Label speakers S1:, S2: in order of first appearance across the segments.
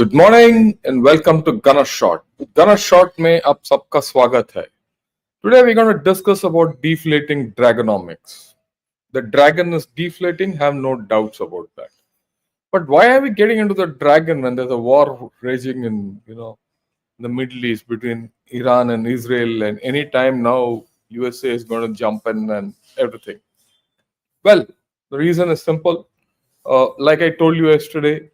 S1: Good morning and welcome to Gunner Shot. Gunner Shot में आप सबका स्वागत है. Today we're going to discuss about deflating Dragonomics. The dragon is deflating, have no doubts about that. But why are we getting into the dragon when there's a war raging in the Middle East between Iran and Israel, and any time now USA is going to jump in and everything? Well, the reason is simple. Like I told you yesterday,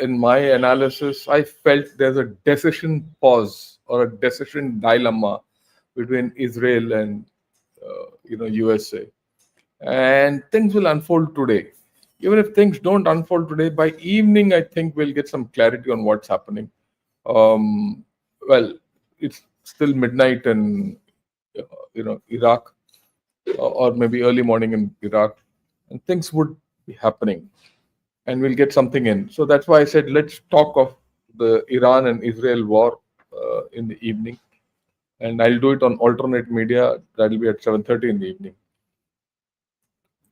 S1: in my analysis, I felt there's a decision pause or a decision dilemma between Israel and USA, and things will unfold today. Even if things don't unfold today, by evening, I think we'll get some clarity on what's happening. Well, it's still midnight in Iraq, or maybe early morning in Iraq, and things would be happening, and we'll get something in. So that's why I said let's talk of the Iran and Israel war in the evening, and I'll do it on alternate media. That'll be at 7:30 in the evening.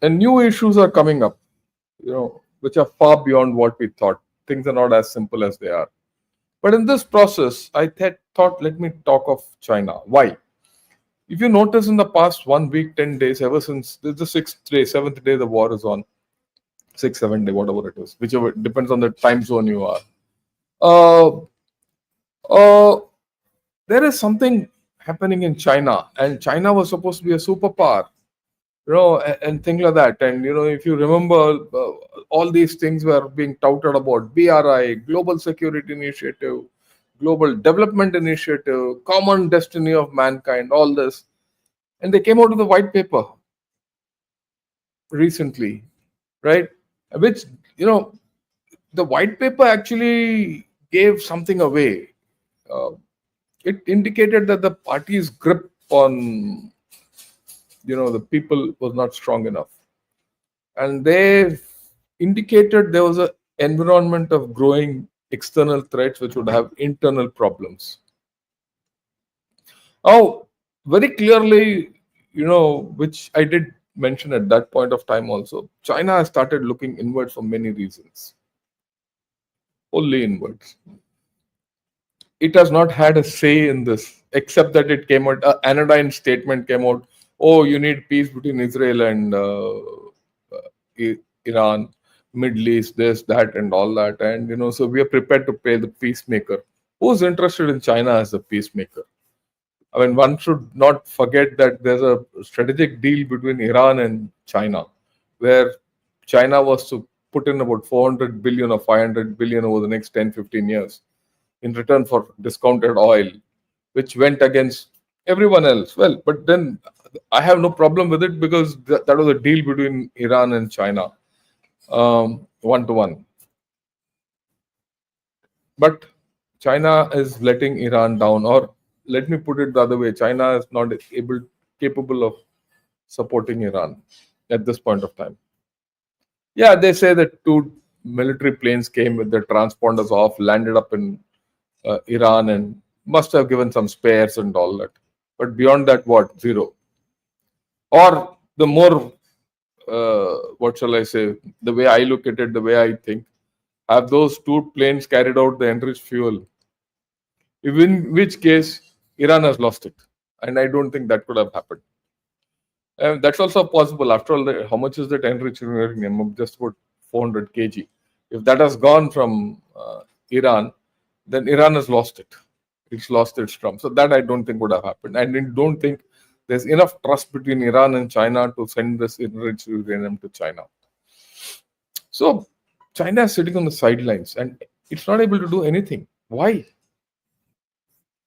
S1: And new issues are coming up, which are far beyond what we thought. Things are not as simple as they are. But in this process, I thought let me talk of China. Why? If you notice in the past 1 week, 10 days, ever since this is the 7th day the war is on, 6, 7 day, whatever it is, whichever depends on the time zone you are. Uh, uh, there is something happening in China, and China was supposed to be a superpower, and things like that. And if you remember, all these things were being touted about: BRI, Global Security Initiative, Global Development Initiative, Common Destiny of Mankind, all this, and they came out with a white paper recently, right? Which the white paper actually gave something away. It indicated that the party's grip on the people was not strong enough, and they indicated there was an environment of growing external threats which would have internal problems. Oh, very clearly, which I did mention at that point of time also, China has started looking inwards for many reasons. Only inwards. It has not had a say in this, except that it came out, anodyne statement came out, oh, you need peace between Israel and Iran, Middle East, this, that, and all that. And, so we are prepared to pay the peacemaker. Who's interested in China as a peacemaker? I mean, one should not forget that there's a strategic deal between Iran and China, where China was to put in about 400 billion or 500 billion over the next 10, 15 years in return for discounted oil, which went against everyone else. Well, but then I have no problem with it because that was a deal between Iran and China, 1-to-1. But China is letting Iran down, or let me put it the other way: China is not capable of supporting Iran at this point of time. Yeah, they say that 2 military planes came with their transponders off, landed up in Iran, and must have given some spares and all that. But beyond that, what? Zero. Or the more, what shall I say, the way I look at it, the way I think, have those 2 planes carried out the enriched fuel? In which case, Iran has lost it. And I don't think that could have happened. And that's also possible. After all, how much is that enriched uranium? Just about 400 kg. If that has gone from Iran, then Iran has lost it. It's lost its trump. So that I don't think would have happened. And I don't think there's enough trust between Iran and China to send this enriched uranium to China. So China is sitting on the sidelines and it's not able to do anything. Why?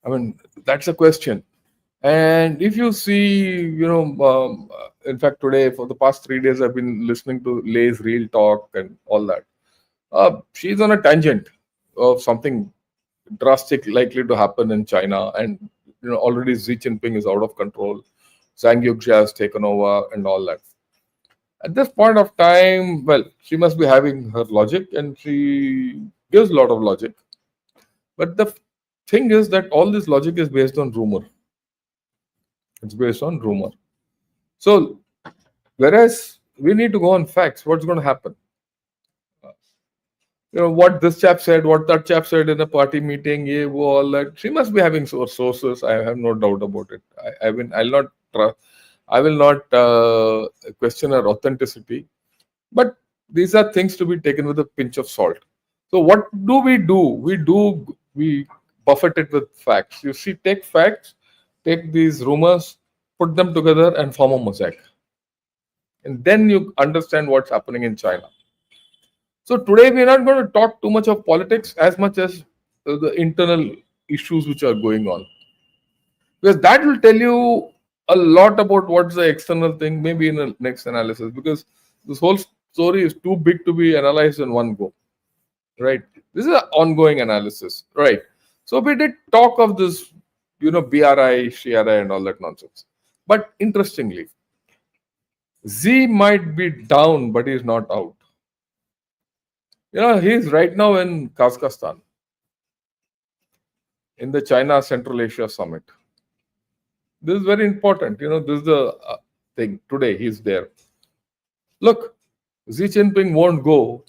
S1: I mean, that's a question. And if you see, in fact, today, for the past 3 days, I've been listening to Lay's Real Talk and all that. She's on a tangent of something drastic likely to happen in China. And, already Xi Jinping is out of control. Zhang Yuxia has taken over and all that. At this point of time, well, she must be having her logic and she gives a lot of logic. But the thing is that all this logic is based on rumor. It's based on rumor. So, whereas we need to go on facts, what's going to happen? What this chap said, what that chap said in a party meeting, all that. She must be having sources. I have no doubt about it. I'll not I will not question her authenticity. But these are things to be taken with a pinch of salt. So what do? We buffet it with facts. You see, take facts, take these rumors, put them together, and form a mosaic, and then you understand what's happening in China. So today we're not going to talk too much of politics as much as the internal issues which are going on, because that will tell you a lot about what's the external thing, maybe in the next analysis, because this whole story is too big to be analyzed in one go, right? This is an ongoing analysis, right? So we did talk of this, BRI, SHRI, and all that nonsense. But interestingly, Z might be down, but he's not out. He's right now in Kazakhstan in the China Central Asia Summit. This is very important. This is the thing. Today he's there. Look, Xi Jinping won't go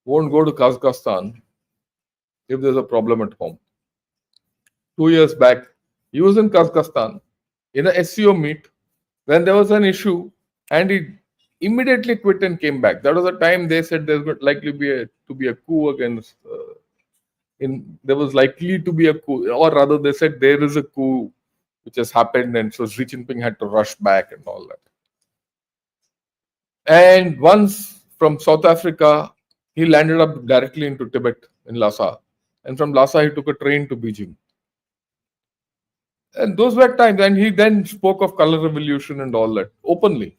S1: to Kazakhstan if there's a problem at home. 2 years back, he was in Kazakhstan in a SCO meet when there was an issue, and he immediately quit and came back. That was the time they said there's likely to be a coup against. There was likely to be a coup, or rather, they said there is a coup which has happened, and so Xi Jinping had to rush back and all that. And once from South Africa, he landed up directly into Tibet in Lhasa, and from Lhasa he took a train to Beijing. And those were times, and he then spoke of color revolution and all that openly.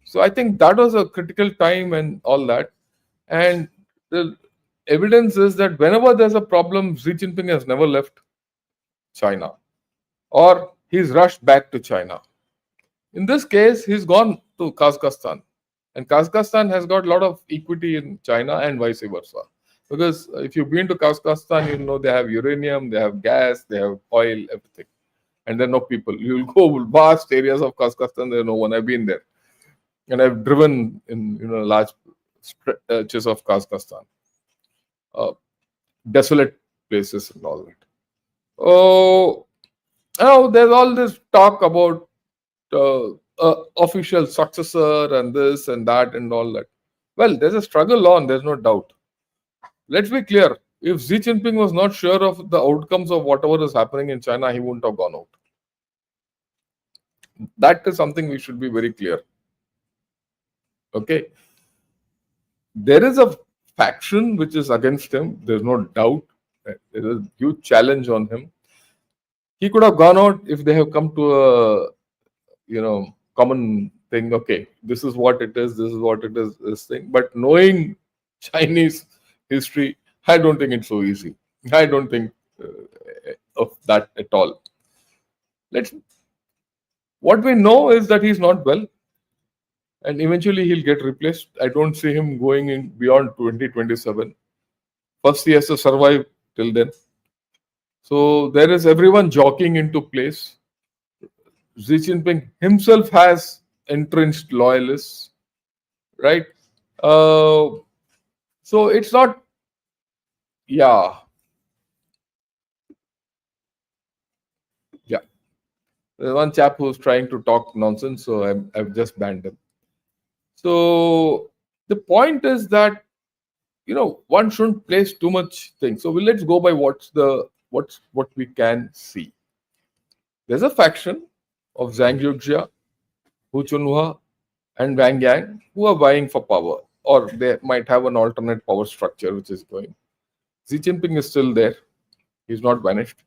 S1: So I think that was a critical time and all that. And the evidence is that whenever there's a problem, Xi Jinping has never left China, or he's rushed back to China. In this case, he's gone to Kazakhstan, and Kazakhstan has got a lot of equity in China and vice versa. Because if you've been to Kazakhstan, they have uranium, they have gas, they have oil, everything. And there are no people. You'll go vast areas of Kazakhstan, there's no one. I've been there. And I've driven in large stretches of Kazakhstan. Desolate places and all that. Oh, now there's all this talk about official successor and this and that and all that. Well, there's a struggle on, there's no doubt. Let's be clear. If Xi Jinping was not sure of the outcomes of whatever is happening in China, he wouldn't have gone out. That is something we should be very clear. Okay. There is a faction which is against him. There's no doubt. There is a huge challenge on him. He could have gone out if they have come to a common thing. Okay, this is what it is. This is what it is. This thing. But knowing Chinese history, I don't think it's so easy. I don't think of that at all. What we know is that he's not well, and eventually he'll get replaced. I don't see him going in beyond 2027. First, he has to survive till then. So there is everyone jockeying into place. Xi Jinping himself has entrenched loyalists, right? So it's not, yeah. There's one chap who's trying to talk nonsense, so I've just banned him. So the point is that one shouldn't place too much thing. So let's go by what we can see. There's a faction of Zhang Yuxia, Hu Chunhua, and Wang Yang who are vying for power, or they might have an alternate power structure which is going. Xi Jinping is still there; he's not vanished,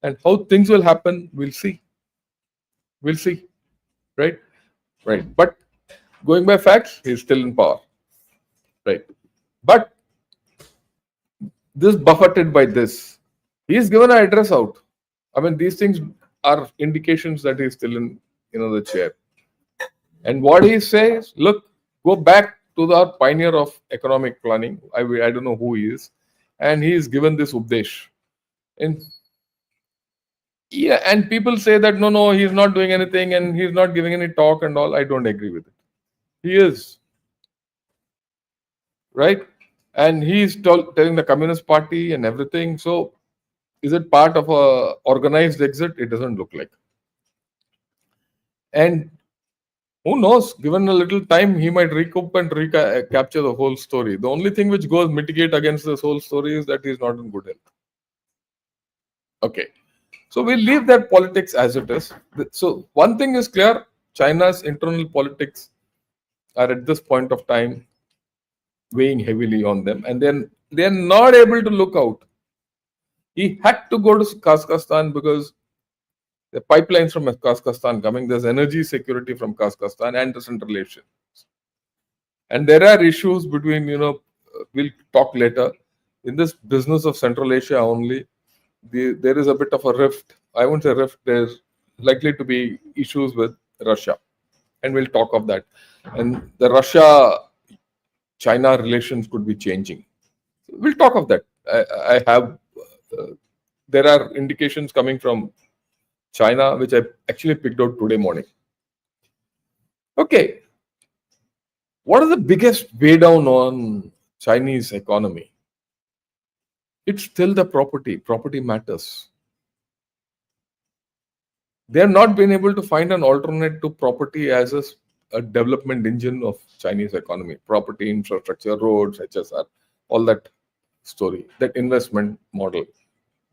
S1: and how things will happen, we'll see. We'll see, right? Right. But going by facts, he's still in power, right? But this buffeted by this, he's given an address out. I mean, these things are indications that he's still in, the chair. And what he says, look, go back to the pioneer of economic planning. I don't know who he is, and he is given this updesh. And people say that no, he's not doing anything and he's not giving any talk and all. I don't agree with it. He is, right? and he's telling the Communist Party and everything. So, is it part of a organized exit? It doesn't look like. And who knows? Given a little time, he might recoup and capture the whole story. The only thing which goes mitigate against this whole story is that he's not in good health. Okay, so we leave that politics as it is. So one thing is clear: China's internal politics are at this point of time weighing heavily on them, and then they are not able to look out. He had to go to Kazakhstan because the pipelines from Kazakhstan coming. There's energy security from Kazakhstan and the Central Asia. And there are issues between, we'll talk later. In this business of Central Asia only, there is a bit of a rift. I won't say rift, there's likely to be issues with Russia. And we'll talk of that. And the Russia-China relations could be changing. We'll talk of that. There are indications coming from China, which I actually picked out today morning. Okay. What is the biggest weigh down on Chinese economy? It's still the property. Property matters. They have not been able to find an alternate to property as a development engine of Chinese economy. Property, infrastructure, roads, HSR, all that story, that investment model.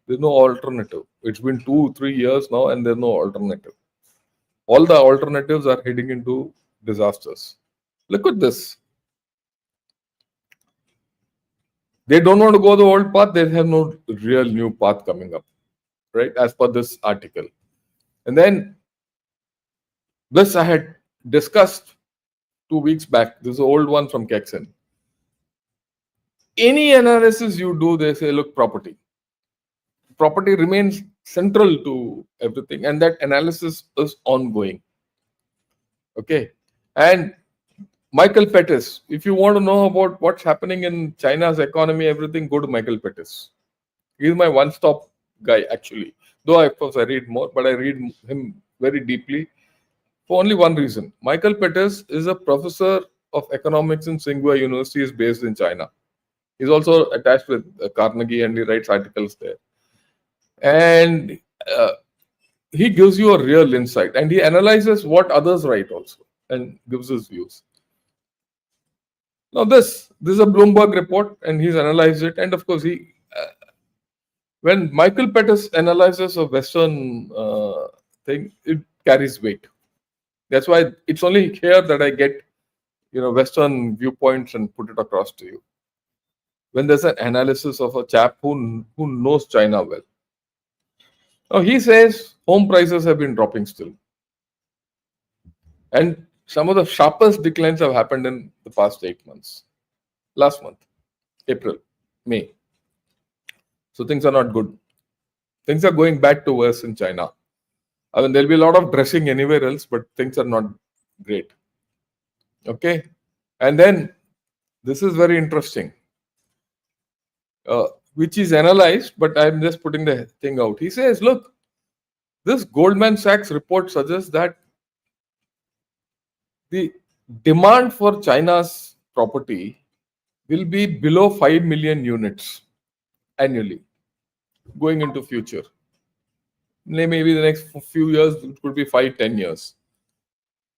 S1: There's no alternative. It's been 2-3 years now and there's no alternative. All the alternatives are heading into disasters. Look at this. They don't want to go the old path. They have no real new path coming up, right? As per this article. And then this I had discussed 2 weeks back. This is an old one from Kexen. Any analysis you do, they say, look, property. Property remains central to everything. And that analysis is ongoing. Okay. And Michael Pettis, if you want to know about what's happening in China's economy, everything, go to Michael Pettis. He's my one-stop guy, actually. Though, of course, I read more, but I read him very deeply for only one reason. Michael Pettis is a professor of economics in Tsinghua University, is based in China. He's also attached with Carnegie and he writes articles there. And he gives you a real insight and he analyzes what others write also and gives his views. Now this is a Bloomberg report and he's analyzed it. And of course, when Michael Pettis analyzes a Western thing, it carries weight. That's why it's only here that I get, Western viewpoints and put it across to you. When there's an analysis of a chap who knows China well. Now he says home prices have been dropping still. And some of the sharpest declines have happened in the past 8 months. Last month, April, May. So things are not good. Things are going back to worse in China. I mean, there'll be a lot of dressing anywhere else, but things are not great. Okay. And then this is very interesting, which is analyzed, but I'm just putting the thing out. He says, look, this Goldman Sachs report suggests that the demand for China's property will be below 5 million units annually going into future. Maybe the next few years, it could be 5-10 years.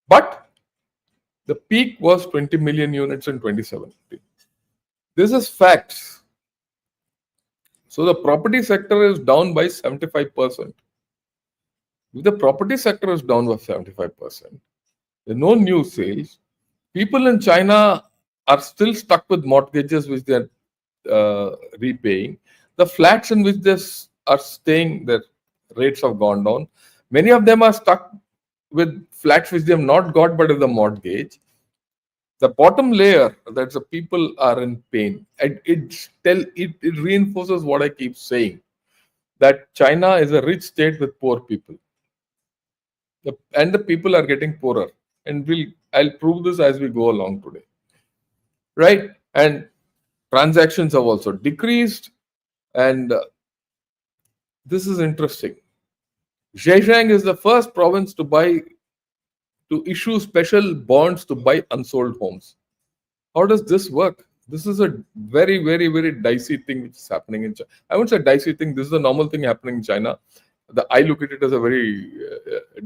S1: But the peak was 20 million units in 2017. This is facts. So the property sector is down by 75%. If the property sector is down by 75%, there are no new sales. People in China are still stuck with mortgages which they are repaying. The flats in which they are staying, their rates have gone down. Many of them are stuck with flats which they have not got but with the mortgage. The bottom layer, that's the people are in pain. It reinforces what I keep saying, that China is a rich state with poor people. And the people are getting poorer. And I'll prove this as we go along today. Right? And transactions have also decreased. And this is interesting. Zhejiang is the first province to issue special bonds to buy unsold homes. How does this work? This is a very, very, very dicey thing which is happening in China. I won't say dicey thing. This is a normal thing happening in China. I look at it as a very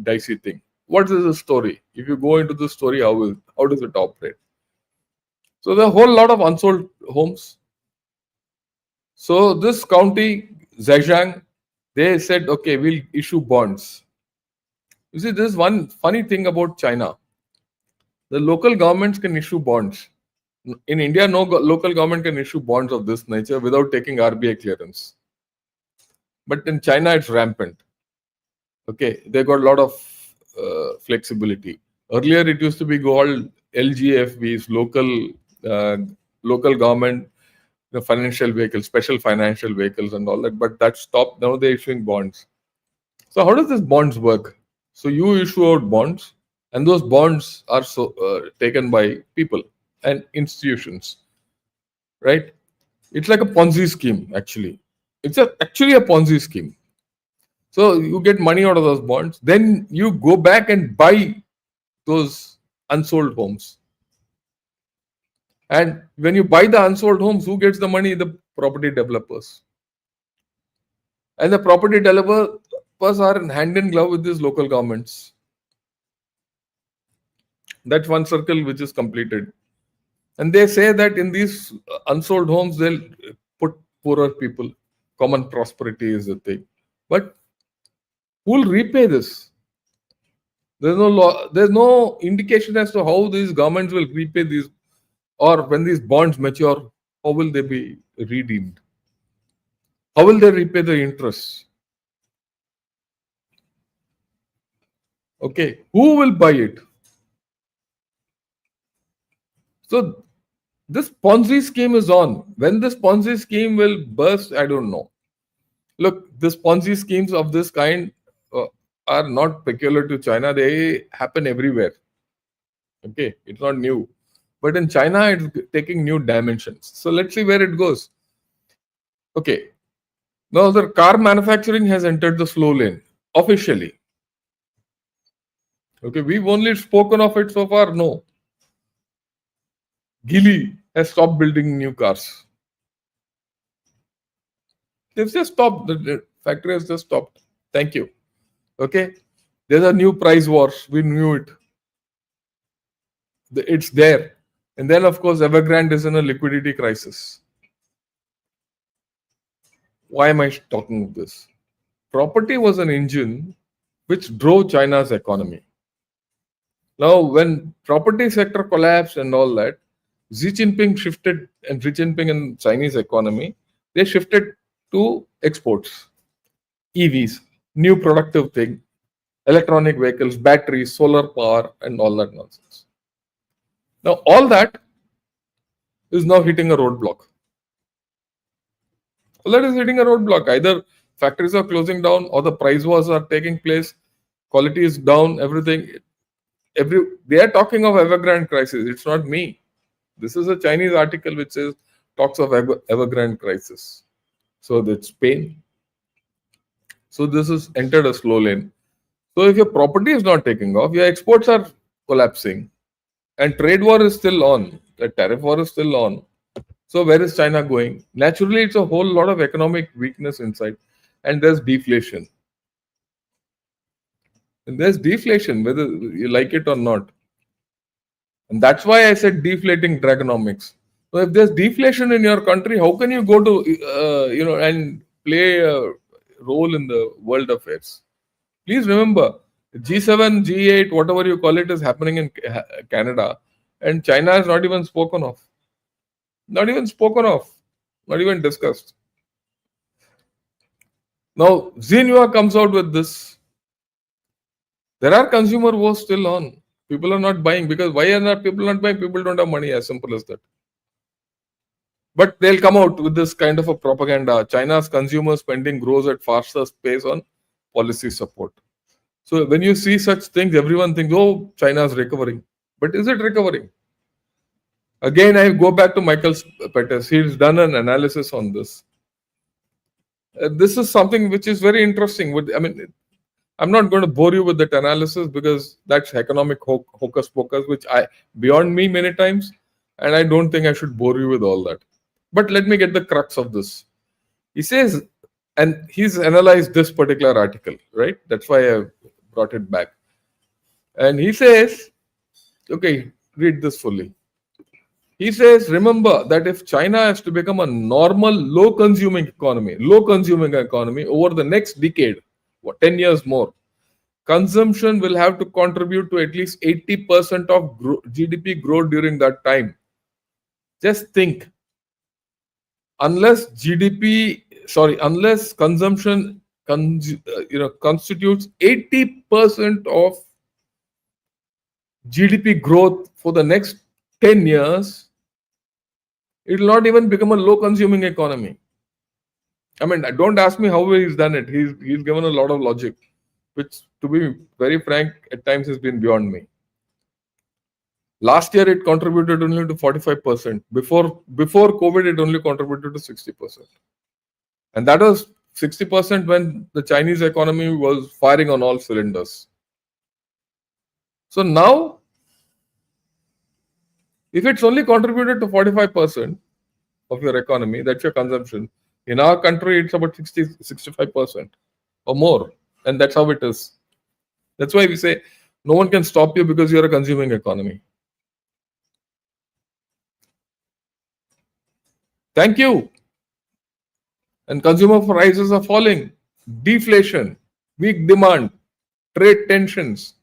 S1: dicey thing. What is the story? If you go into the story, how does it operate? So there are a whole lot of unsold homes. So this county, Zhejiang, they said, okay, we'll issue bonds. You see, there's one funny thing about China. The local governments can issue bonds. In India, no local government can issue bonds of this nature without taking RBI clearance. But in China, it's rampant. Okay, they got a lot of flexibility. Earlier, it used to be called LGFVs, local government financial vehicles, special financial vehicles, and all that. But that stopped. Now they're issuing bonds. So how does this bonds work? So you issue out bonds, and those bonds are taken by people and institutions, right? It's like a Ponzi scheme, actually. It's actually a Ponzi scheme. So you get money out of those bonds, then you go back and buy those unsold homes. And when you buy the unsold homes, who gets the money? The property developers. And the property developers are hand in glove with these local governments. That's one circle which is completed. And they say that in these unsold homes, they'll put poorer people. Common prosperity is the thing. But who will repay this? There's no law. There's no indication as to how these governments will repay these, or when these bonds mature, how will they be redeemed? How will they repay the interest? Okay, who will buy it? So this Ponzi scheme is on. When this Ponzi scheme will burst, I don't know. Look, this Ponzi schemes of this kind are not peculiar to China. They happen everywhere. Okay, it's not new. But in China, it's taking new dimensions. So let's see where it goes. Okay. Now the car manufacturing has entered the slow lane officially. Okay, we've only spoken of it so far. No. Geely has stopped building new cars. They've just stopped. The factory has just stopped. Thank you. Okay. There's a new price wars. We knew it. It's there. And then, of course, Evergrande is in a liquidity crisis. Why am I talking of this? Property was an engine which drove China's economy. Now, when property sector collapsed and all that, Xi Jinping shifted, and Xi Jinping and Chinese economy, they shifted to exports, EVs, new productive thing, electronic vehicles, batteries, solar power, and all that nonsense. Now, all that is now hitting a roadblock. All that is hitting a roadblock. Either factories are closing down or the price wars are taking place, quality is down, everything. They are talking of Evergrande crisis. It's not me. This is a Chinese article which talks of Evergrande crisis. So that's Spain. So this has entered a slow lane. So if your property is not taking off, your exports are collapsing, and trade war is still on. The tariff war is still on. So where is China going? Naturally, it's a whole lot of economic weakness inside, and there's deflation. And there's deflation, whether you like it or not. And that's why I said deflating Dragonomics. So if there's deflation in your country, how can you go to and play a role in the world affairs? Please remember, G7, G8, whatever you call it, is happening in Canada, and China is not even spoken of. Not even spoken of. Not even discussed. Now, Xinhua comes out with this. There are consumer wars still on. People are not buying, because why are people not buying? People don't have money, as simple as that. But they'll come out with this kind of a propaganda. China's consumer spending grows at faster pace on policy support. So when you see such things, everyone thinks, oh, China is recovering. But is it recovering? Again, I go back to Michael Pettis. He's done an analysis on this. This is something which is very interesting. I'm not going to bore you with that analysis because that's economic hocus pocus, which beyond me many times. And I don't think I should bore you with all that. But let me get the crux of this. He says, and he's analyzed this particular article, right? That's why I brought it back. And he says, okay, read this fully. He says, remember that if China has to become a normal low consuming economy over the next decade, 10 years more, consumption will have to contribute to at least 80% of GDP growth during that time. Just think, unless consumption constitutes 80% of GDP growth for the next 10 years, it will not even become a low consuming economy. I mean, don't ask me how he's done it. He's given a lot of logic, which, to be very frank, at times has been beyond me. Last year, it contributed only to 45%. Before COVID, it only contributed to 60%. And that was 60% when the Chinese economy was firing on all cylinders. So now, if it's only contributed to 45% of your economy, that's your consumption. In our country, it's about 65% or more. And that's how it is. That's why we say no one can stop you because you're a consuming economy. Thank you. And consumer prices are falling. Deflation, weak demand, trade tensions.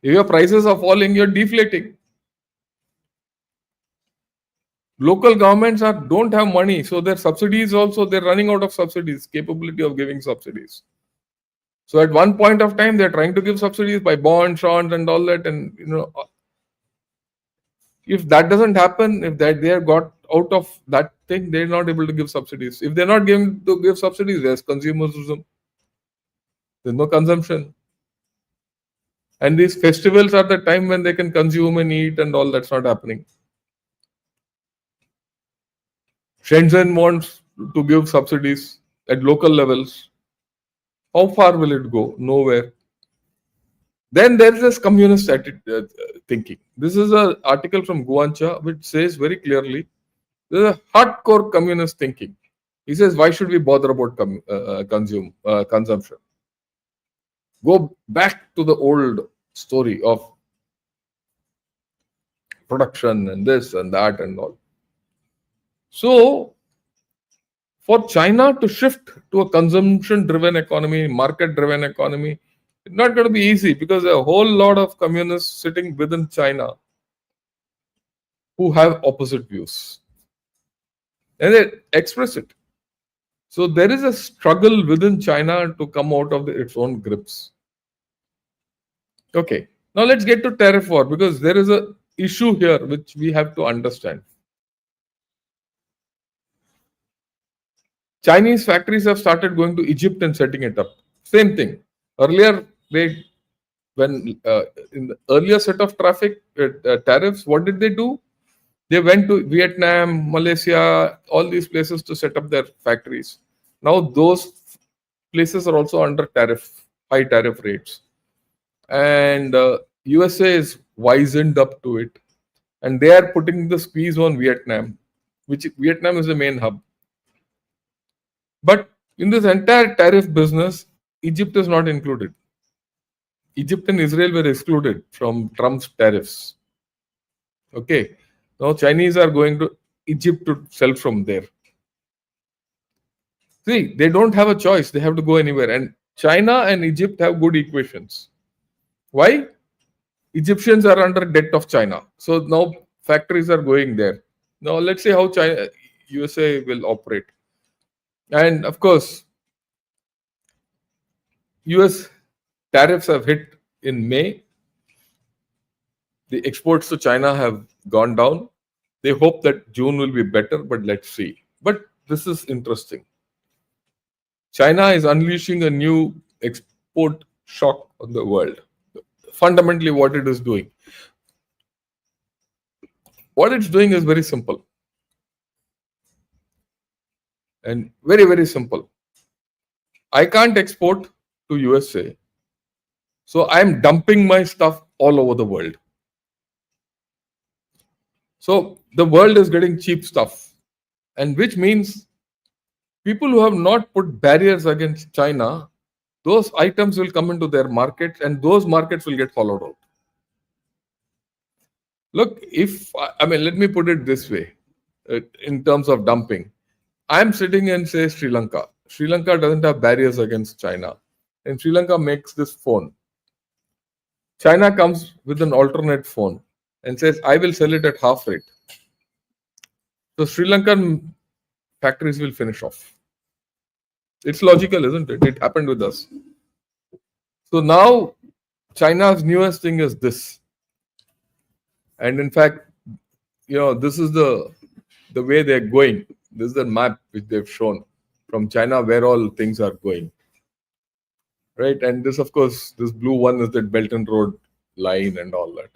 S1: If your prices are falling, you're deflating. Local governments don't have money, so their subsidies also, they're running out of subsidies, capability of giving subsidies. So at one point of time, they're trying to give subsidies by bonds and all that. And if that doesn't happen, if they are got out of that thing, they're not able to give subsidies. If they're not going to give subsidies, there's consumerism. There's no consumption. And these festivals are the time when they can consume and eat and all. That's not happening. Shenzhen wants to give subsidies at local levels. How far will it go? Nowhere. Then there is this communist thinking. This is an article from Guancha which says very clearly there is a hardcore communist thinking. He says, why should we bother about consumption? Go back to the old story of production and this and that and all. So, for China to shift to a consumption-driven economy, market-driven economy, it's not going to be easy because there are a whole lot of communists sitting within China who have opposite views. And they express it. So there is a struggle within China to come out of its own grips. Okay, now let's get to tariff war because there is an issue here which we have to understand. Chinese factories have started going to Egypt and setting it up. Same thing. Earlier, in the earlier set of tariffs, what did they do? They went to Vietnam, Malaysia, all these places to set up their factories. Now those places are also under high tariff rates. And USA is wizened up to it. And they are putting the squeeze on Vietnam, which Vietnam is the main hub. But in this entire tariff business, Egypt is not included. Egypt and Israel were excluded from Trump's tariffs. Okay. Now Chinese are going to Egypt to sell from there. See, they don't have a choice. They have to go anywhere. And China and Egypt have good equations. Why? Egyptians are under debt of China. So now factories are going there. Now let's see how USA will operate. And of course, US tariffs have hit in May. The exports to China have gone down. They hope that June will be better, but let's see. But this is interesting. China is unleashing a new export shock on the world. Fundamentally, what it is doing. What it's doing is very simple. And very, very simple. I can't export to USA. So I'm dumping my stuff all over the world. So the world is getting cheap stuff, and which means people who have not put barriers against China, those items will come into their markets, and those markets will get followed out. Look, if I mean, let me put it this way, in terms of dumping, I'm sitting in, say, Sri Lanka. Sri Lanka doesn't have barriers against China, and Sri Lanka makes this phone. China comes with an alternate phone and says, I will sell it at half rate. So Sri Lankan factories will finish off. It's logical, isn't it? It happened with us. So now China's newest thing is this. And in fact, this is the way they're going. This is the map which they've shown from China where all things are going. Right? And this, of course, this blue one is that Belt and Road line and all that.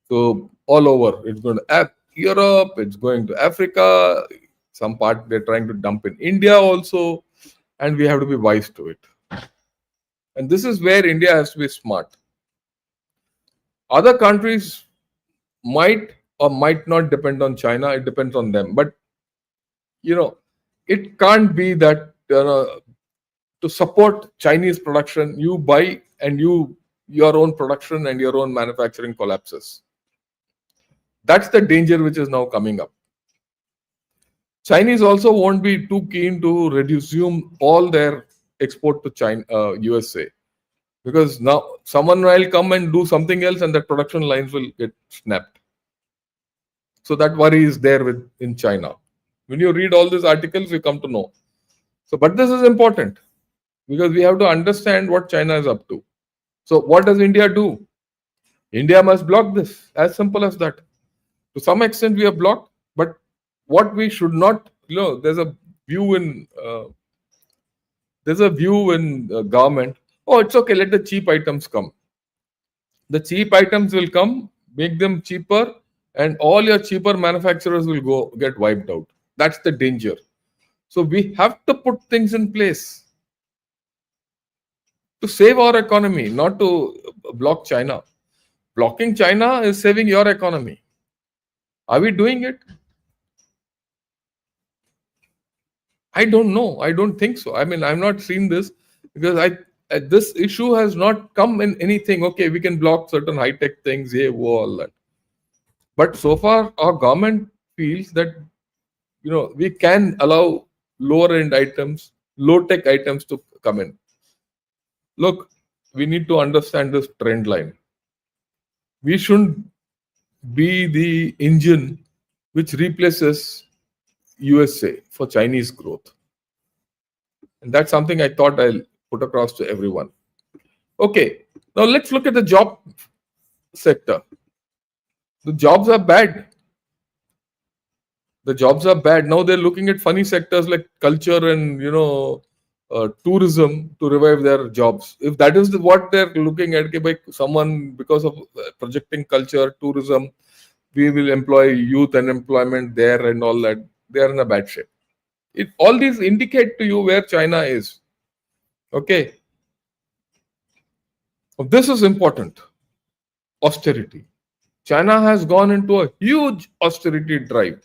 S1: So all over, it's going to Europe, it's going to Africa, some part they're trying to dump in India also, and we have to be wise to it. And this is where India has to be smart. Other countries might or might not depend on China, it depends on them. But, it can't be that to support Chinese production, you buy and your own production and your own manufacturing collapses. That's the danger which is now coming up. Chinese also won't be too keen to resume all their export to China, USA, because now someone will come and do something else, and that production lines will get snapped. So that worry is there in China. When you read all these articles, you come to know. So, but this is important because we have to understand what China is up to. So, what does India do? India must block this. As simple as that. To some extent, we are blocked, but what we should not, there's a view in government. Oh, it's okay. Let the cheap items come. The cheap items will come, make them cheaper, and all your cheaper manufacturers will get wiped out. That's the danger. So we have to put things in place to save our economy, not to block China. Blocking China is saving your economy. Are we doing it? I don't know. I don't think so. I mean, I've not seen this because this issue has not come in anything. Okay, we can block certain high-tech things, all that. But so far, our government feels that we can allow lower-end items, low-tech items to come in. Look, we need to understand this trend line. We shouldn't be the engine which replaces USA for Chinese growth. And that's something I thought I'll put across to everyone. Okay, now let's look at the job sector. The jobs are bad. The jobs are bad. Now they're looking at funny sectors like culture and, tourism to revive their jobs. If that is what they're looking at, because of projecting culture, tourism, we will employ youth and employment there and all that, they are in a bad shape. All these indicate to you where China is. Okay. This is important. Austerity. China has gone into a huge austerity drive.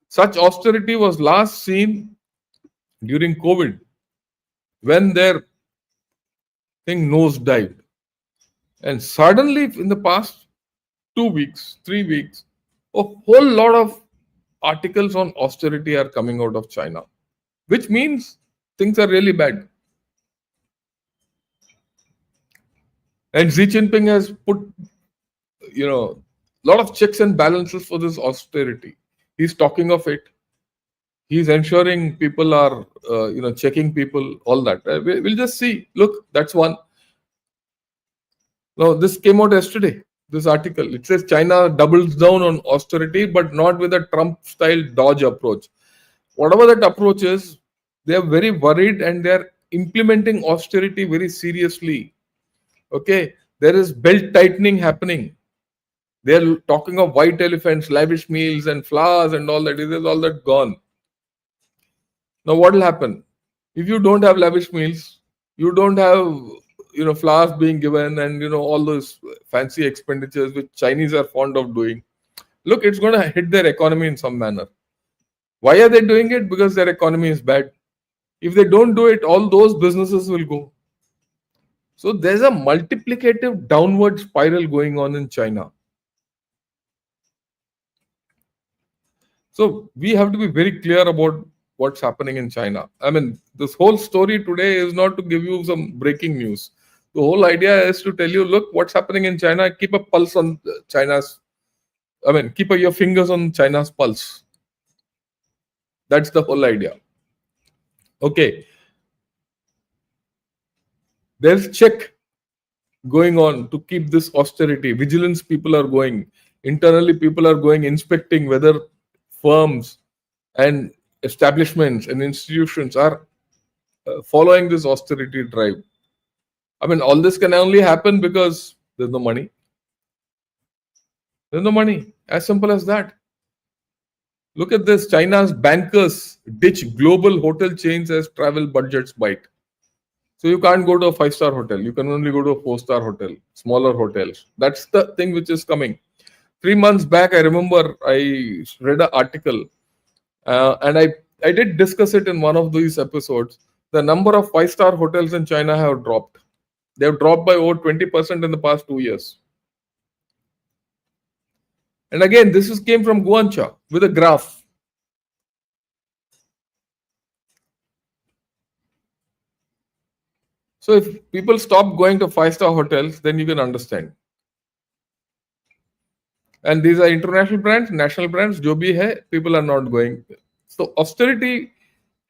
S1: Such austerity was last seen during COVID, when their thing nosedived. And suddenly, in the past 2 weeks, 3 weeks, a whole lot of articles on austerity are coming out of China, which means things are really bad. And Xi Jinping has put, a lot of checks and balances for this austerity. He's talking of it. He's ensuring people are, checking people, all that. We'll just see. Look, that's one. Now, this came out yesterday, this article. It says China doubles down on austerity, but not with a Trump-style dodge approach. Whatever that approach is, they are very worried and they are implementing austerity very seriously. Okay, there is belt tightening happening. They are talking of white elephants, lavish meals and flowers and all that. It is all that gone. Now, what will happen? If you don't have lavish meals, you don't have, flowers being given and, all those fancy expenditures which Chinese are fond of doing. look, it's going to hit their economy in some manner. Why are they doing it? Because their economy is bad. If they don't do it, all those businesses will go. So there's a multiplicative downward spiral going on in China. So we have to be very clear about what's happening in China. I mean, this whole story today is not to give you some breaking news. The whole idea is to tell you, look, what's happening in China. Keep a pulse on China's. I mean, keep your fingers on China's pulse. That's the whole idea. Okay. There's check going on to keep this austerity. Vigilance people are going. Internally, people are going inspecting whether firms and establishments and institutions are following this austerity drive. I mean, all this can only happen because there's no money. There's no money. As simple as that. Look at this. China's bankers ditch global hotel chains as travel budgets bite. So you can't go to a 5-star hotel. You can only go to a 4-star hotel, smaller hotels. That's the thing which is coming. 3 months back, I remember I read an article and I did discuss it in one of these episodes. The number of 5-star hotels in China have dropped. They have dropped by over 20% in the past 2 years. And again, this came from Guancha with a graph. So if people stop going to 5-star hotels, then you can understand. And these are international brands, national brands, jo bhi hai, people are not going. So austerity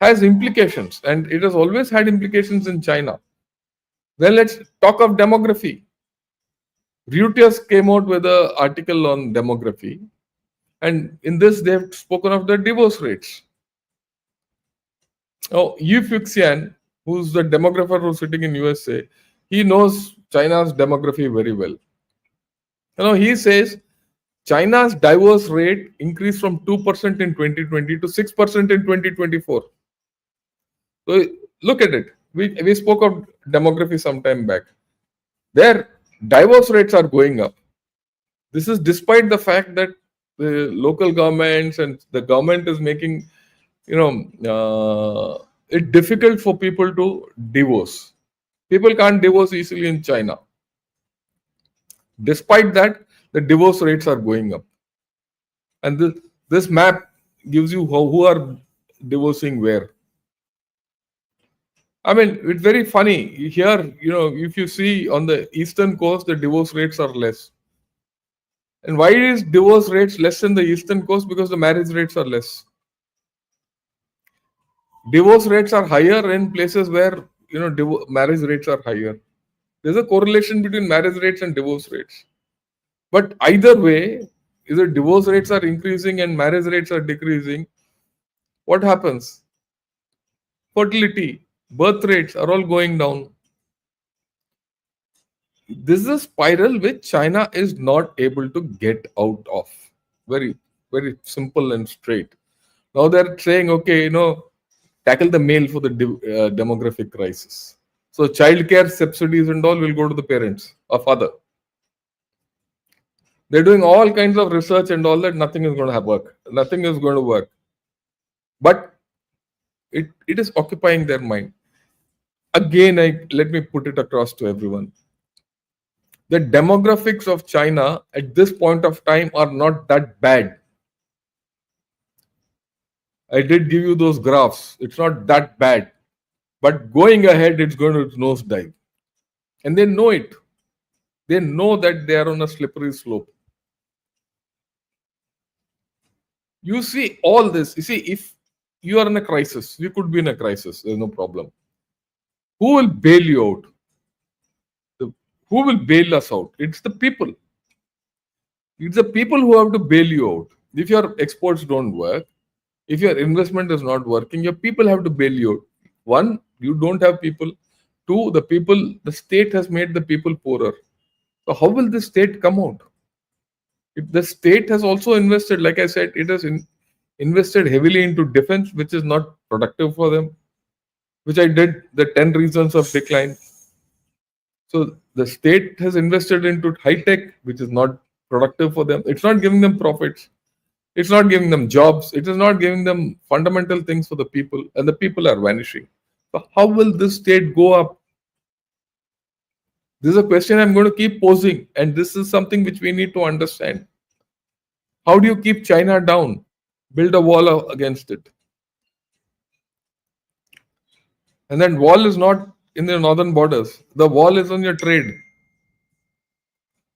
S1: has implications, and it has always had implications in China. Then let's talk of demography. Reuters came out with an article on demography, and in this they've spoken of the divorce rates. Oh, Yu Fuxian, who's the demographer who's sitting in USA, he knows China's demography very well. He says China's divorce rate increased from 2% in 2020 to 6% in 2024. So look at it. We spoke of demography some time back. Their divorce rates are going up. This is despite the fact that the local governments and the government is making, it difficult for people to divorce. People can't divorce easily in China. Despite that, the divorce rates are going up. And this map gives you who are divorcing where. I mean, it's very funny. Here, if you see on the eastern coast, the divorce rates are less. And why is divorce rates less in the eastern coast? Because the marriage rates are less. Divorce rates are higher in places where, marriage rates are higher. There's a correlation between marriage rates and divorce rates. But either way, either divorce rates are increasing and marriage rates are decreasing, what happens? Fertility, birth rates are all going down. This is a spiral which China is not able to get out of. Very, very simple and straight. Now they're saying, okay, tackle the male for the demographic crisis. So childcare subsidies and all will go to the parents or father. They're doing all kinds of research and all that. Nothing is going to work. Nothing is going to work. But it is occupying their mind. Again, let me put it across to everyone. The demographics of China at this point of time are not that bad. I did give you those graphs. It's not that bad. But going ahead, it's going to nosedive. And they know it. They know that they are on a slippery slope. You see all this. You see, if you are in a crisis, you could be in a crisis. There's no problem. Who will bail you out? Who will bail us out? It's the people. It's the people who have to bail you out. If your exports don't work, if your investment is not working, your people have to bail you out. One, you don't have people. Two, the state has made the people poorer. So how will the state come out? If the state has also invested, like I said, it has invested heavily into defense, which is not productive for them, which I did the 10 reasons of decline. So the state has invested into high tech, which is not productive for them. It's not giving them profits. It's not giving them jobs. It is not giving them fundamental things for the people, and the people are vanishing. So how will this state go up? This is a question I'm going to keep posing, and this is something which we need to understand. How do you keep China down? Build a wall against it. And that wall is not in the northern borders. The wall is on your trade.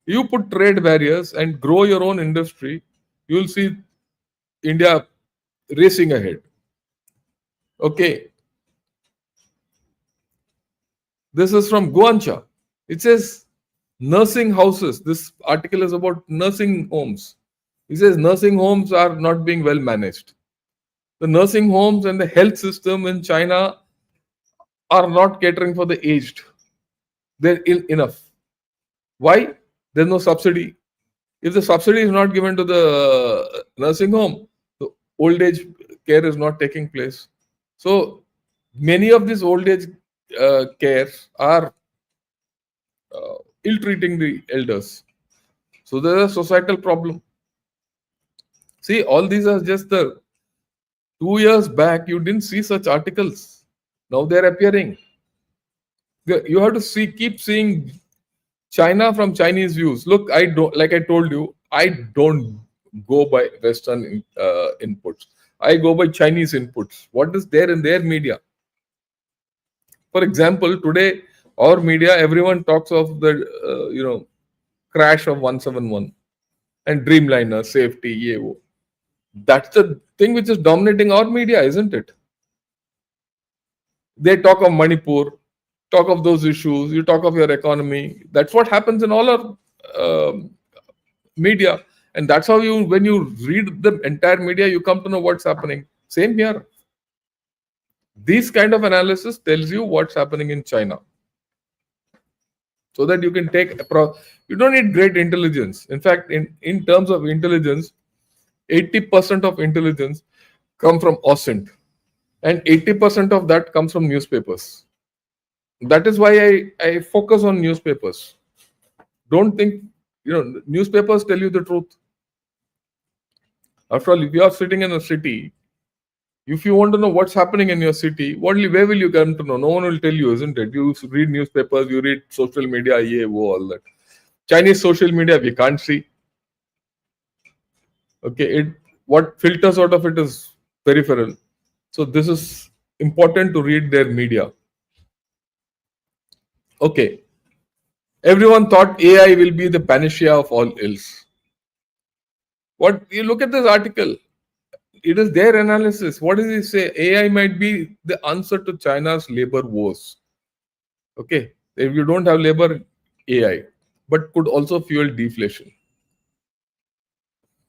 S1: You put trade barriers and grow your own industry, you'll see India racing ahead. Okay. This is from Guancha. It says nursing houses. This article is about nursing homes. He says nursing homes are not being well managed. The nursing homes and the health system in China are not catering for the aged. They're enough. Why? There's no subsidy. If the subsidy is not given to the nursing home, the old age care is not taking place. So many of these old age cares are ill-treating the elders. So there's a societal problem. See, all these are just the 2 years back, you didn't see such articles. Now they're appearing. You have to keep seeing China from Chinese views. Look, I don't, like I told you, I don't go by Western inputs. I go by Chinese inputs. What is there in their media? For example, today, our media, everyone talks of the, crash of 171 and Dreamliner, safety, EAO. That's the thing which is dominating our media, isn't it? They talk of Manipur, talk of those issues, you talk of your economy. That's what happens in all our media. And that's how when you read the entire media, you come to know what's happening. Same here. This kind of analysis tells you what's happening in China. So that you can you don't need great intelligence. In fact, in terms of intelligence, 80% of intelligence come from OSINT. And 80% of that comes from newspapers. That is why I focus on newspapers. Don't think, newspapers tell you the truth. After all, if you are sitting in a city, if you want to know what's happening in your city, where will you come to know? No one will tell you, isn't it? You read newspapers, you read social media, all that. Chinese social media, we can't see. Okay, what filters out of it is peripheral. So this is important to read their media. Okay. Everyone thought AI will be the panacea of all ills. What you look at this article, it is their analysis. What does it say? AI might be the answer to China's labor woes. Okay. If you don't have labor, AI, but could also fuel deflation.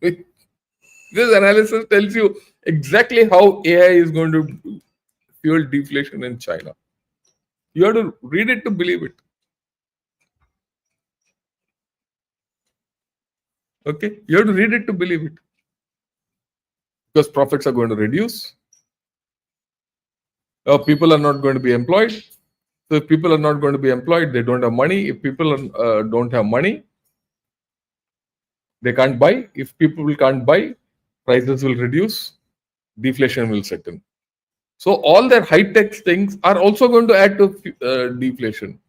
S1: This analysis tells you exactly how AI is going to fuel deflation in China. You have to read it to believe it. Okay, you have to read it to believe it. Because profits are going to reduce. People are not going to be employed. So if people are not going to be employed, they don't have money. If people don't have money, they can't buy. If people can't buy, prices will reduce. Deflation will set in. So all their high-tech things are also going to add to deflation.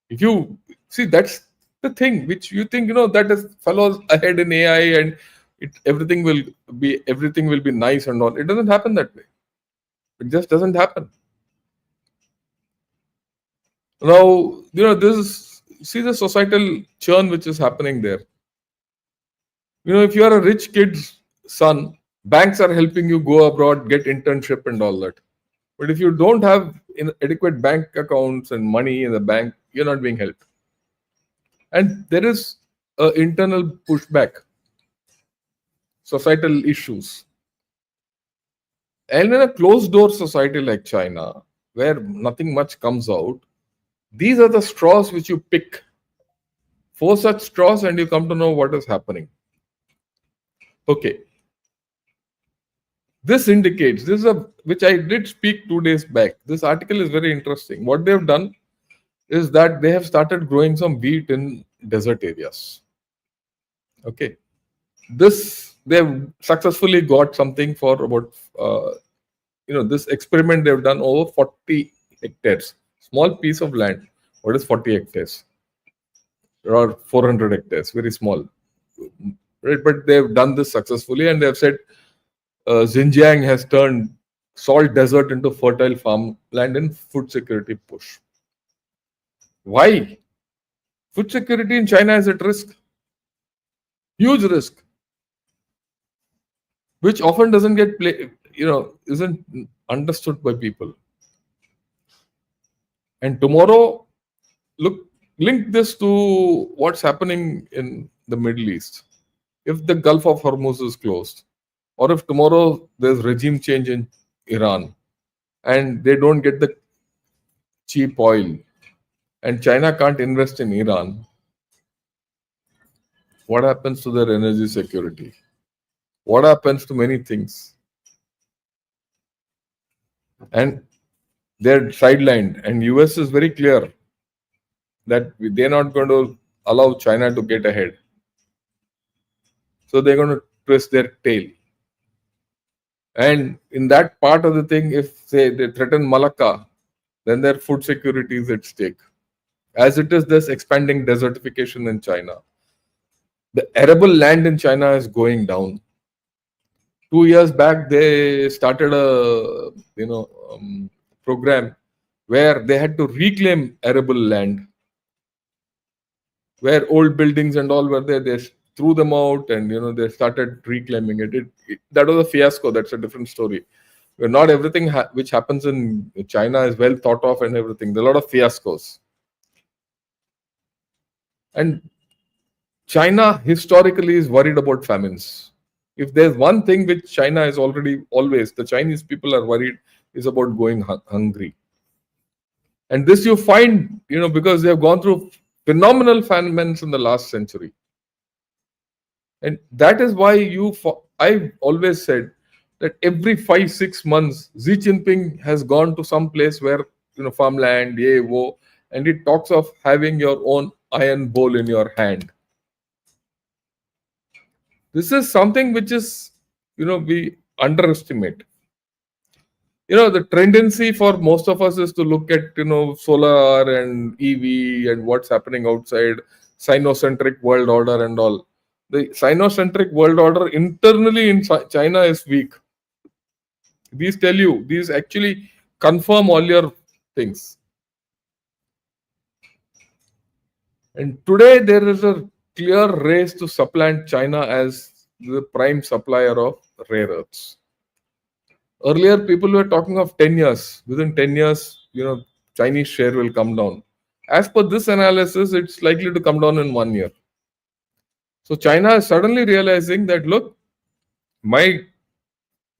S1: If you see, that's the thing which you think, that is follows ahead in AI and everything will be nice and all. It doesn't happen that way. It just doesn't happen. Now, see the societal churn which is happening there. If you are a rich kid's son, banks are helping you go abroad, get internship and all that. But if you don't have adequate bank accounts and money in the bank, you're not being helped. And there is an internal pushback, societal issues. And in a closed door society like China, where nothing much comes out, these are the straws which you pick. 4 such straws and you come to know what is happening. Okay. This indicates, which I did speak 2 days back. This article is very interesting. What they have done is that they have started growing some wheat in desert areas. Okay, this they've successfully got something for about this experiment they've done over 40 hectares, small piece of land. What is 40 hectares or 400 hectares? Very small, right? But they've done this successfully, and they've said Xinjiang has turned salt desert into fertile farmland in food security push. Why? Food security in China is at risk, huge risk, which often doesn't get isn't understood by people. And tomorrow, look, link this to what's happening in the Middle East. If the Gulf of Hormuz is closed, or if tomorrow there's regime change in Iran and they don't get the cheap oil and China can't invest in Iran, what happens to their energy security? What happens to many things? And they're sidelined. And US is very clear that they're not going to allow China to get ahead. So they're going to twist their tail. And in that part of the thing, if say they threaten Malacca, then their food security is at stake. As it is, there's expanding desertification in China. The arable land in China is going down. 2 years back, they started a program where they had to reclaim arable land, where old buildings and all were there. They threw them out, and they started reclaiming it. That was a fiasco. That's a different story. Where not everything which happens in China is well thought of and everything. There are a lot of fiascos. And China historically is worried about famines. If there's one thing which China is always, the Chinese people are worried is about going hungry. And this you find, because they have gone through phenomenal famines in the last century. And that is why I've always said that every 5-6 months, Xi Jinping has gone to some place where, farmland, and it talks of having your own iron bowl in your hand. This is something which is, we underestimate. The tendency for most of us is to look at, solar and EV and what's happening outside, Sinocentric world order and all. The Sinocentric world order internally in China is weak. These actually confirm all your things. And today there is a clear race to supplant China as the prime supplier of rare earths. Earlier, people were talking of 10 years. Within 10 years, Chinese share will come down. As per this analysis, it's likely to come down in 1 year. So China is suddenly realizing that, look, my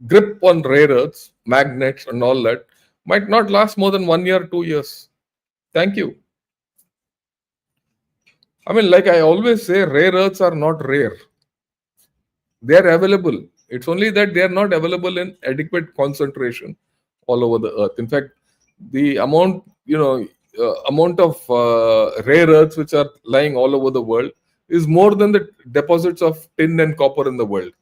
S1: grip on rare earths, magnets and all that might not last more than 1 year, 2 years. Thank you. I mean, like I always say, rare earths are not rare. They are available. It's only that they are not available in adequate concentration all over the earth. In fact, the amount of rare earths which are lying all over the world is more than the deposits of tin and copper in the world.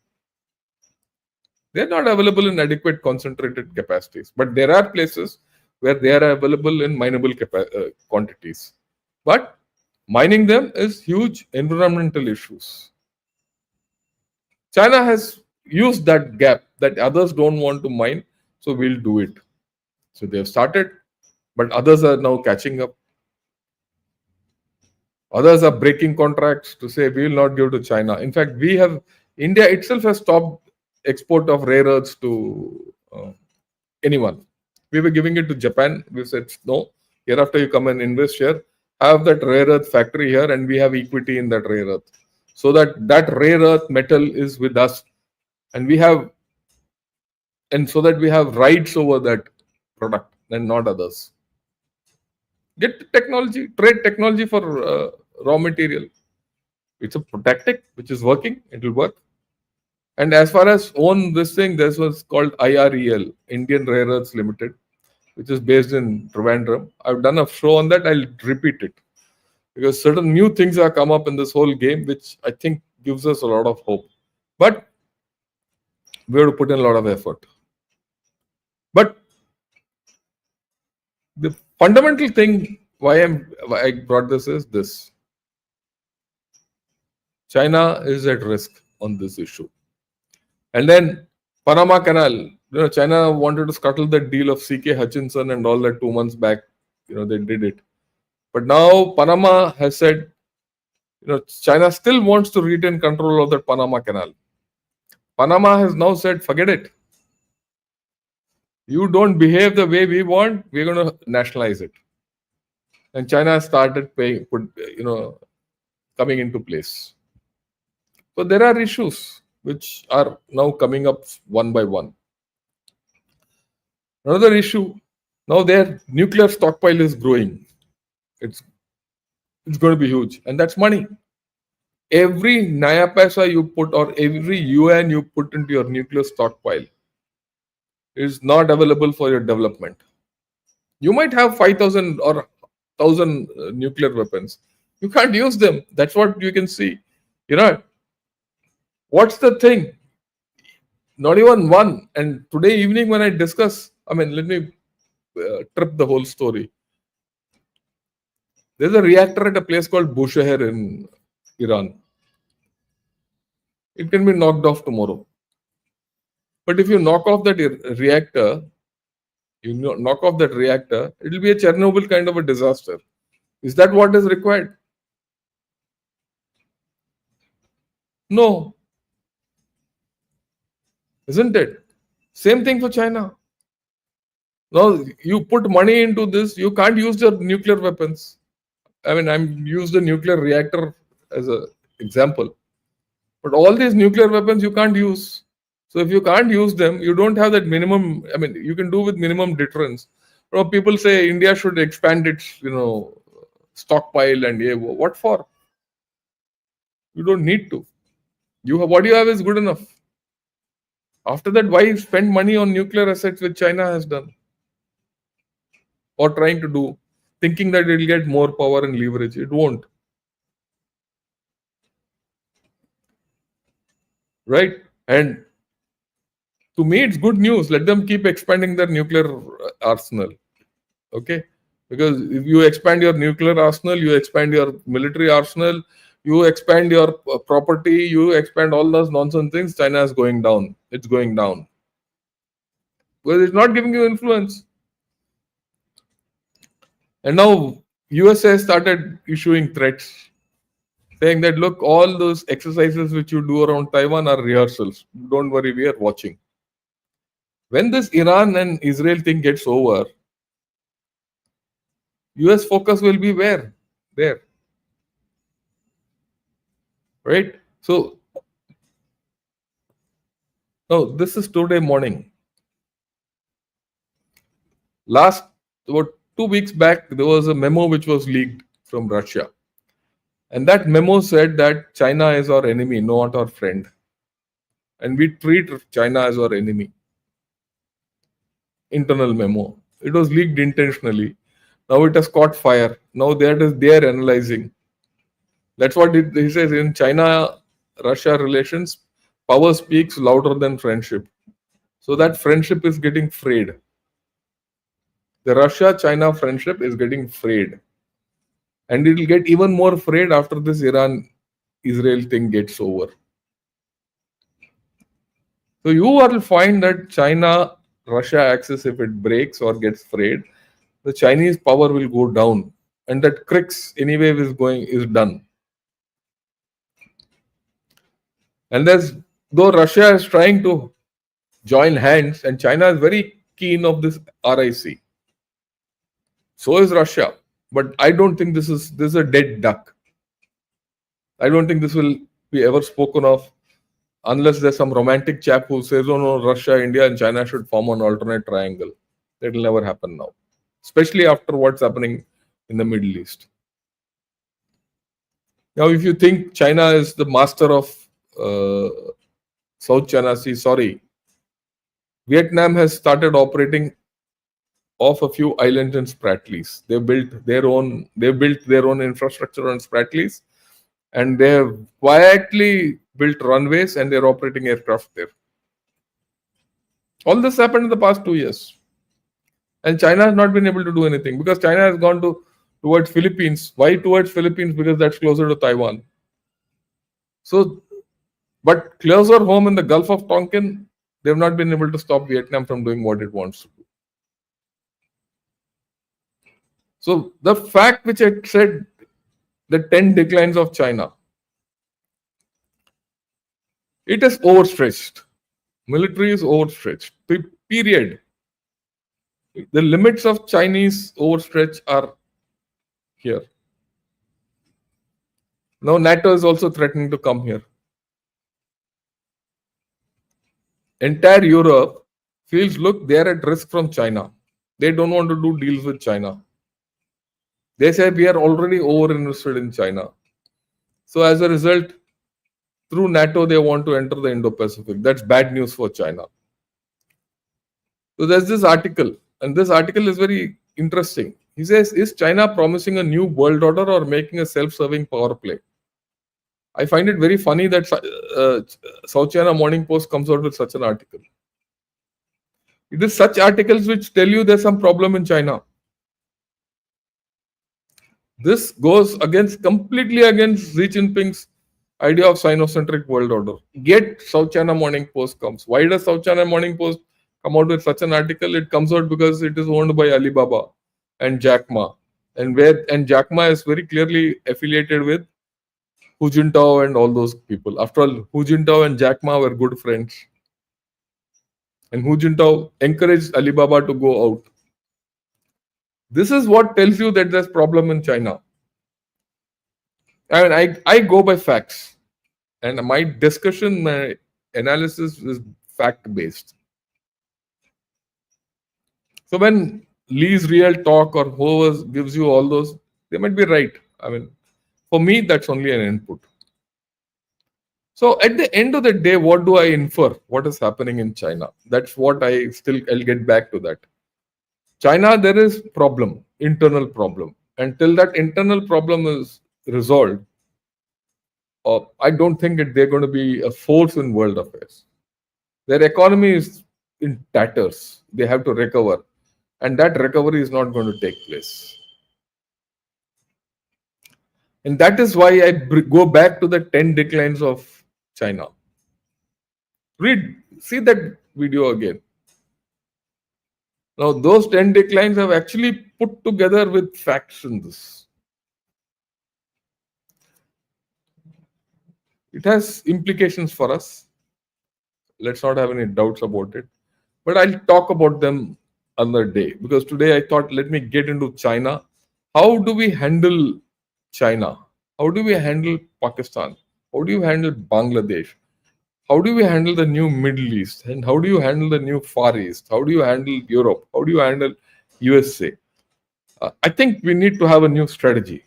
S1: They're not available in adequate concentrated capacities, but there are places where they are available in mineable quantities. But mining them is huge environmental issues. China has used that gap that others don't want to mine, so we'll do it. So they have started, but others are now catching up. Others are breaking contracts to say we will not give to China. In fact, India itself has stopped export of rare earths to anyone. We were giving it to Japan. We said, no, hereafter you come and invest here, have that rare earth factory here, and we have equity in that rare earth. So that rare earth metal is with us, and so that we have rights over that product and not others. Get technology, trade technology for raw material. It's a tactic which is working. It will work. And as far as own this thing, this was called IREL, Indian Rare Earths Limited, which is based in Trivandrum. I've done a show on that. I'll repeat it because certain new things have come up in this whole game, which I think gives us a lot of hope. But we have to put in a lot of effort. But the fundamental thing why I brought this is this. China is at risk on this issue. And then Panama Canal, China wanted to scuttle the deal of C.K. Hutchinson and all that 2 months back. They did it. But now Panama has said, China still wants to retain control of the Panama Canal. Panama has now said, forget it. You don't behave the way we want, we're going to nationalize it. And China started coming into place. So there are issues which are now coming up one by one. Another issue, now their nuclear stockpile is growing. It's going to be huge, and that's money. Every naya paisa you put or every yuan you put into your nuclear stockpile is not available for your development. You might have 5,000 or 1,000 nuclear weapons. You can't use them. That's what you can see. What's the thing? Not even one. And today evening when I discuss, let me trip the whole story. There's a reactor at a place called Bushehr in Iran. It can be knocked off tomorrow. But if you knock off that reactor, it will be a Chernobyl kind of a disaster. Is that what is required? No. Isn't it? Same thing for China. Now, you put money into this, you can't use your nuclear weapons. I'm used the nuclear reactor as an example. But all these nuclear weapons you can't use. So if you can't use them, you don't have that minimum, you can do with minimum deterrence. People say India should expand its, stockpile and what for? You don't need to. What you have is good enough. After that, why spend money on nuclear assets which China has done? Or trying to do, thinking that it will get more power and leverage. It won't. Right? And to me, it's good news. Let them keep expanding their nuclear arsenal. Okay? Because if you expand your nuclear arsenal, you expand your military arsenal, you expand your property, you expand all those nonsense things, China is going down. It's going down. Because it's not giving you influence. And now USA started issuing threats, saying that, look, all those exercises which you do around Taiwan are rehearsals. Don't worry, we are watching. When this Iran and Israel thing gets over, US focus will be where? There. Right? So, now this is today morning. About 2 weeks back, there was a memo which was leaked from Russia. And that memo said that China is our enemy, not our friend. And we treat China as our enemy. Internal memo. It was leaked intentionally. Now it has caught fire. Now they are analyzing. That's what he says in China-Russia relations, power speaks louder than friendship. So that friendship is getting frayed. The Russia-China friendship is getting frayed. And it will get even more frayed after this Iran-Israel thing gets over. So you will find that China-Russia axis, if it breaks or gets frayed, the Chinese power will go down. And that crux anyway is done. And though Russia is trying to join hands, and China is very keen of this RIC. So is Russia. But I don't think this is a dead duck. I don't think this will be ever spoken of unless there's some romantic chap who says, oh no, Russia, India and China should form an alternate triangle. That will never happen now. Especially after what's happening in the Middle East. Now, if you think China is the master of South China Sea, sorry. Vietnam has started operating off a few islands in Spratlys. They built their own infrastructure on Spratlys, and they have quietly built runways and they're operating aircraft there. All this happened in the past 2 years. And China has not been able to do anything because China has gone towards Philippines. Why towards Philippines? Because that's closer to Taiwan. So, but closer home in the Gulf of Tonkin, they've not been able to stop Vietnam from doing what it wants to do. So the fact which I said, the 10 declines of China, it is overstretched. Military is overstretched. Period. The limits of Chinese overstretch are here. Now NATO is also threatening to come here. Entire Europe feels, look, they are at risk from China. They don't want to do deals with China. They say we are already over-invested in China. So as a result, through NATO, they want to enter the Indo-Pacific. That's bad news for China. So there's this article, and this article is very interesting. He says, is China promising a new world order or making a self-serving power play? I find it very funny that South China Morning Post comes out with such an article. It is such articles which tell you there's some problem in China. This goes completely against Xi Jinping's idea of Sinocentric world order. Yet South China Morning Post comes. Why does South China Morning Post come out with such an article? It comes out because it is owned by Alibaba and Jack Ma. And Jack Ma is very clearly affiliated with Hu Jintao and all those people. After all, Hu Jintao and Jack Ma were good friends. And Hu Jintao encouraged Alibaba to go out. This is what tells you that there's problem in China. I mean, I go by facts. And my discussion, my analysis is fact-based. So when Lee's Real Talk or whoever gives you all those, they might be right. I mean, for me, that's only an input. So at the end of the day, what do I infer? What is happening in China? That's what I'll get back to that. China, there is problem, internal problem. Until that internal problem is resolved, I don't think that they're going to be a force in world affairs. Their economy is in tatters. They have to recover. And that recovery is not going to take place. And that is why I go back to the 10 declines of China. See that video again. Now, those 10 declines have actually put together with facts in this. It has implications for us. Let's not have any doubts about it. But I'll talk about them another day, because today I thought, let me get into China. How do we handle China? How do we handle Pakistan? How do you handle Bangladesh? How do we handle the new Middle East? And how do you handle the new Far East? How do you handle Europe? How do you handle USA? I think we need to have a new strategy.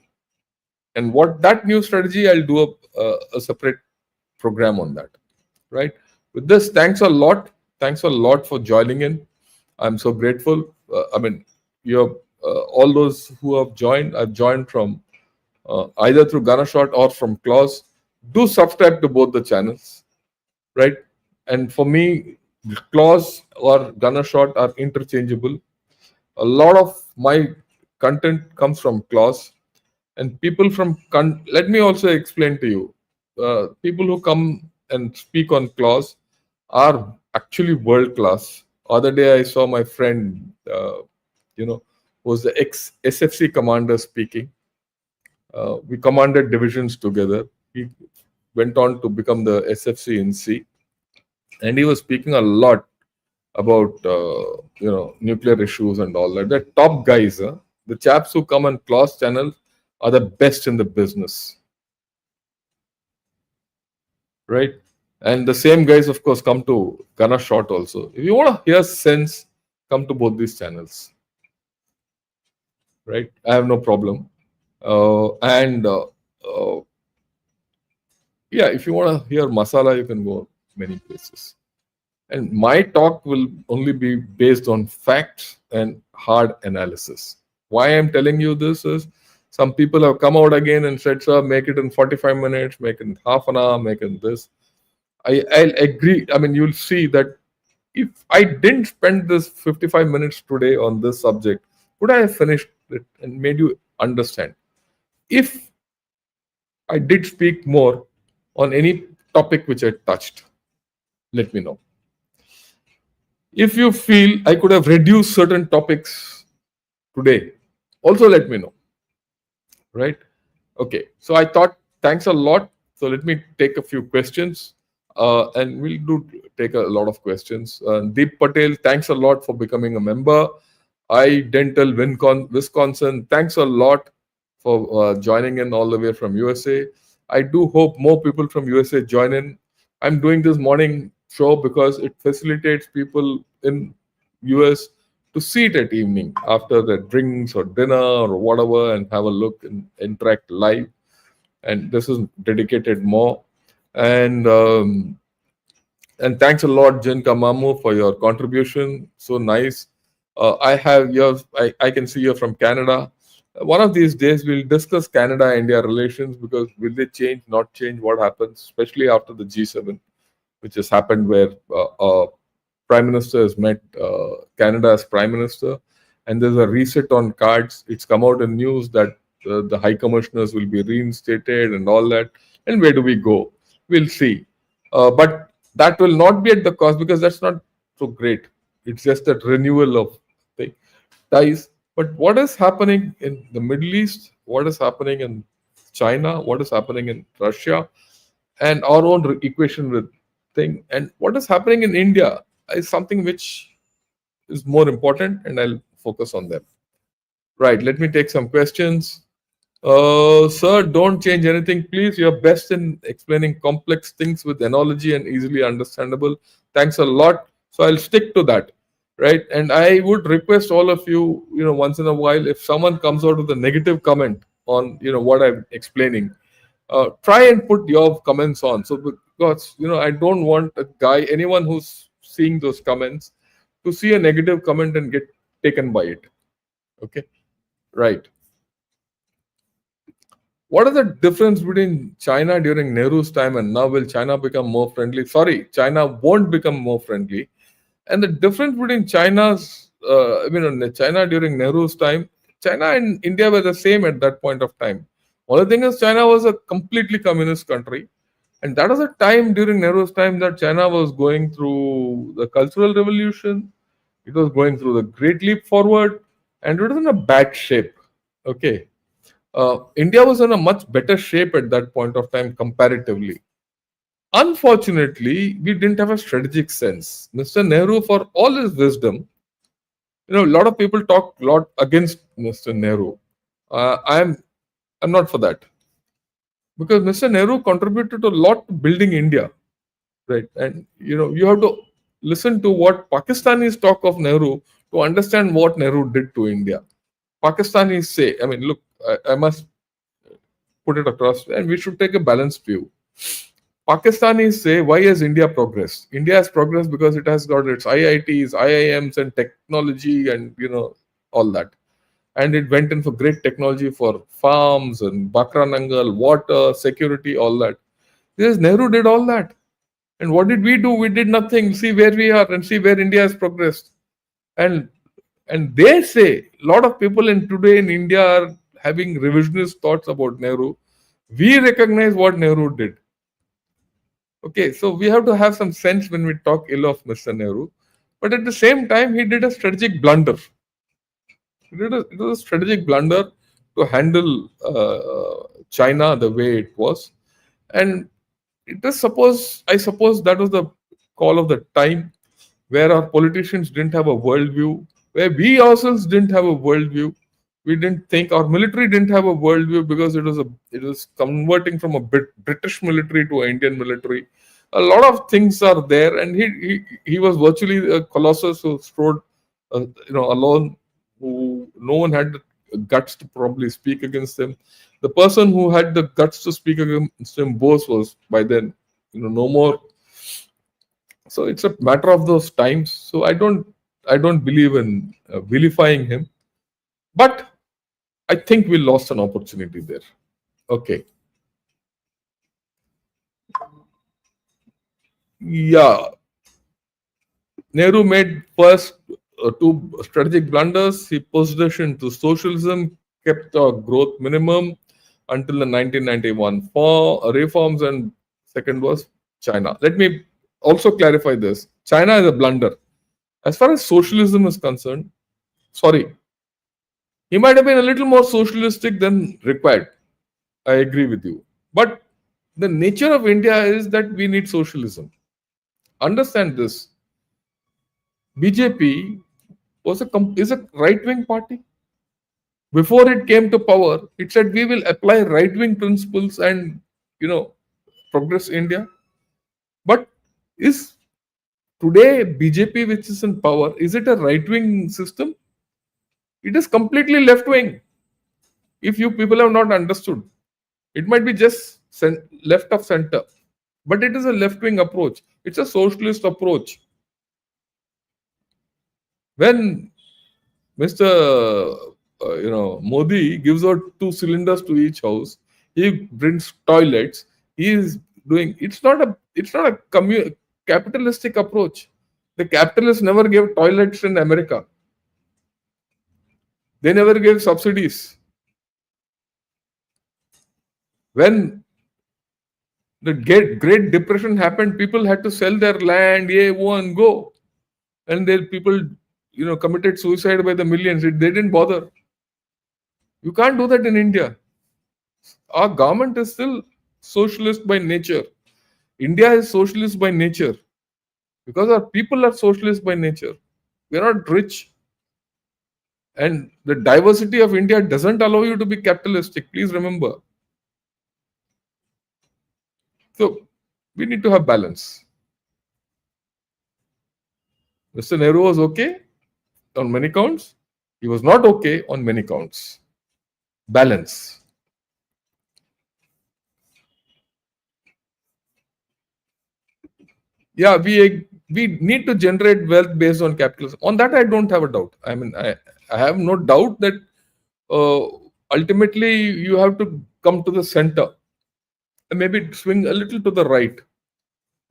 S1: And what that new strategy, I'll do a separate program on that. Right? With this, thanks a lot. Thanks a lot for joining in. I'm so grateful. All those who have joined, I've joined from either through Gunnershot or from Clause. Do subscribe to both the channels, right? And for me, Clause or Gunnershot are interchangeable. A lot of my content comes from Clause, and people from let me also explain to you. People who come and speak on Clause are actually world class. Other day I saw my friend, who was the ex-SFC commander speaking. We commanded divisions together. He went on to become the SFC in C, and he was speaking a lot about nuclear issues and all that. They're top guys. The chaps who come on Clause channel are the best in the business, right? And the same guys, of course, come to Gunnershot also. If you want to hear sense, come to both these channels, right? I have no problem. If you want to hear masala, you can go many places. And my talk will only be based on facts and hard analysis. Why I'm telling you this is, Some people have come out again and said, sir, make it in 45 minutes, make it in half an hour, make it this. I'll agree. I mean, you'll see that if I didn't spend this 55 minutes today on this subject, would I have finished it and made you understand? If I did speak more on any topic which I touched, let me know. If you feel I could have reduced certain topics today, also let me know. Right? Okay. So I thought, thanks a lot. So let me take a few questions. And we'll take a lot of questions. Deep Patel, thanks a lot for becoming a member. I Dental Wisconsin, thanks a lot for joining in all the way from USA. I do hope more people from USA join in. I'm doing this morning show because it facilitates people in US to see it at evening after their drinks or dinner or whatever and have a look and interact live. And this is dedicated more. And thanks a lot, Jen Kamamu, for your contribution. So nice. I have yours. I can see you're from Canada. One of these days, we'll discuss Canada-India relations because will they change, not change, what happens, especially after the G7, which has happened where Prime Minister has met Canada's Prime Minister, and there's a reset on cards. It's come out in news that the High Commissioners will be reinstated and all that. And where do we go? We'll see. But that will not be at the cost because that's not so great. It's just that renewal of the ties. But what is happening in the Middle East? What is happening in China? What is happening in Russia? And our own equation with thing. And what is happening in India is something which is more important, and I'll focus on them. Right. Let me take some questions. Sir, don't change anything, please. You're best in explaining complex things with analogy and easily understandable. Thanks a lot. So I'll stick to that, right? And I would request all of you, once in a while, if someone comes out with a negative comment on, what I'm explaining, try and put your comments on. So because, I don't want anyone who's seeing those comments to see a negative comment and get taken by it. Okay, right. What is the difference between China during Nehru's time and now? Will China become more friendly? Sorry, China won't become more friendly. And the difference between China during Nehru's time, China and India were the same at that point of time. Only thing is, China was a completely communist country. And that was a time during Nehru's time that China was going through the Cultural Revolution. It was going through the Great Leap Forward. And it was in a bad shape. Okay. India was in a much better shape at that point of time comparatively. Unfortunately, we didn't have a strategic sense. Mr. Nehru, for all his wisdom, a lot of people talk a lot against Mr. Nehru. I'm not for that because Mr. Nehru contributed a lot to building India, right? And you have to listen to what Pakistanis talk of Nehru to understand what Nehru did to India. Pakistanis say, I mean, look, I must put it across, and we should take a balanced view. Pakistanis say, why has India progressed? India has progressed because it has got its IITs, IIMs, and technology, and all that. And it went in for great technology for farms and Bakranangal, water, security, all that. Yes, Nehru did all that. And what did we do? We did nothing. See where we are and see where India has progressed. And they say, a lot of people today in India are having revisionist thoughts about Nehru. We recognize what Nehru did. Okay, so we have to have some sense when we talk ill of Mr. Nehru. But at the same time, he did a strategic blunder. It was a strategic blunder to handle China the way it was. And I suppose that was the call of the time where our politicians didn't have a worldview, where we ourselves didn't have a worldview. We didn't think our military didn't have a worldview because it was converting from a British military to an Indian military. A lot of things are there, and he was virtually a colossus who strode, alone. Who no one had the guts to probably speak against him. The person who had the guts to speak against him, Bose, was by then, no more. So it's a matter of those times. So I don't believe in vilifying him, but I I think we lost an opportunity there. Okay. Yeah. Nehru made first two strategic blunders. He pushed us into socialism, kept our growth minimum until the 1991 for reforms, and second was China. Let me also clarify this. China is a blunder. As far as socialism is concerned, sorry, he might have been a little more socialistic than required. I agree with you. But the nature of India is that we need socialism. Understand this. BJP is a right wing party. Before it came to power, it said we will apply right wing principles and progress India. But is today BJP, which is in power, is it a right wing system? It is completely left wing. If you people have not understood, it might be just left of center, but it is a left wing approach. It's a socialist approach. When Mr. Modi gives out 2 cylinders to each house, he brings toilets. He is doing. It's not a capitalistic approach. The capitalists never gave toilets in America. They never gave subsidies. When the Great Depression happened, people had to sell their land, and go, and then people committed suicide by the millions. They didn't bother. You can't do that in India. Our government is still socialist by nature. India is socialist by nature because our people are socialist by nature. We are not rich. And the diversity of India doesn't allow you to be capitalistic. Please remember. So we need to have balance. Mr. Nehru was okay on many counts. He was not okay on many counts. Balance. Yeah, we need to generate wealth based on capitalism. On that, I don't have a doubt. I mean, I have no doubt that ultimately you have to come to the center and maybe swing a little to the right.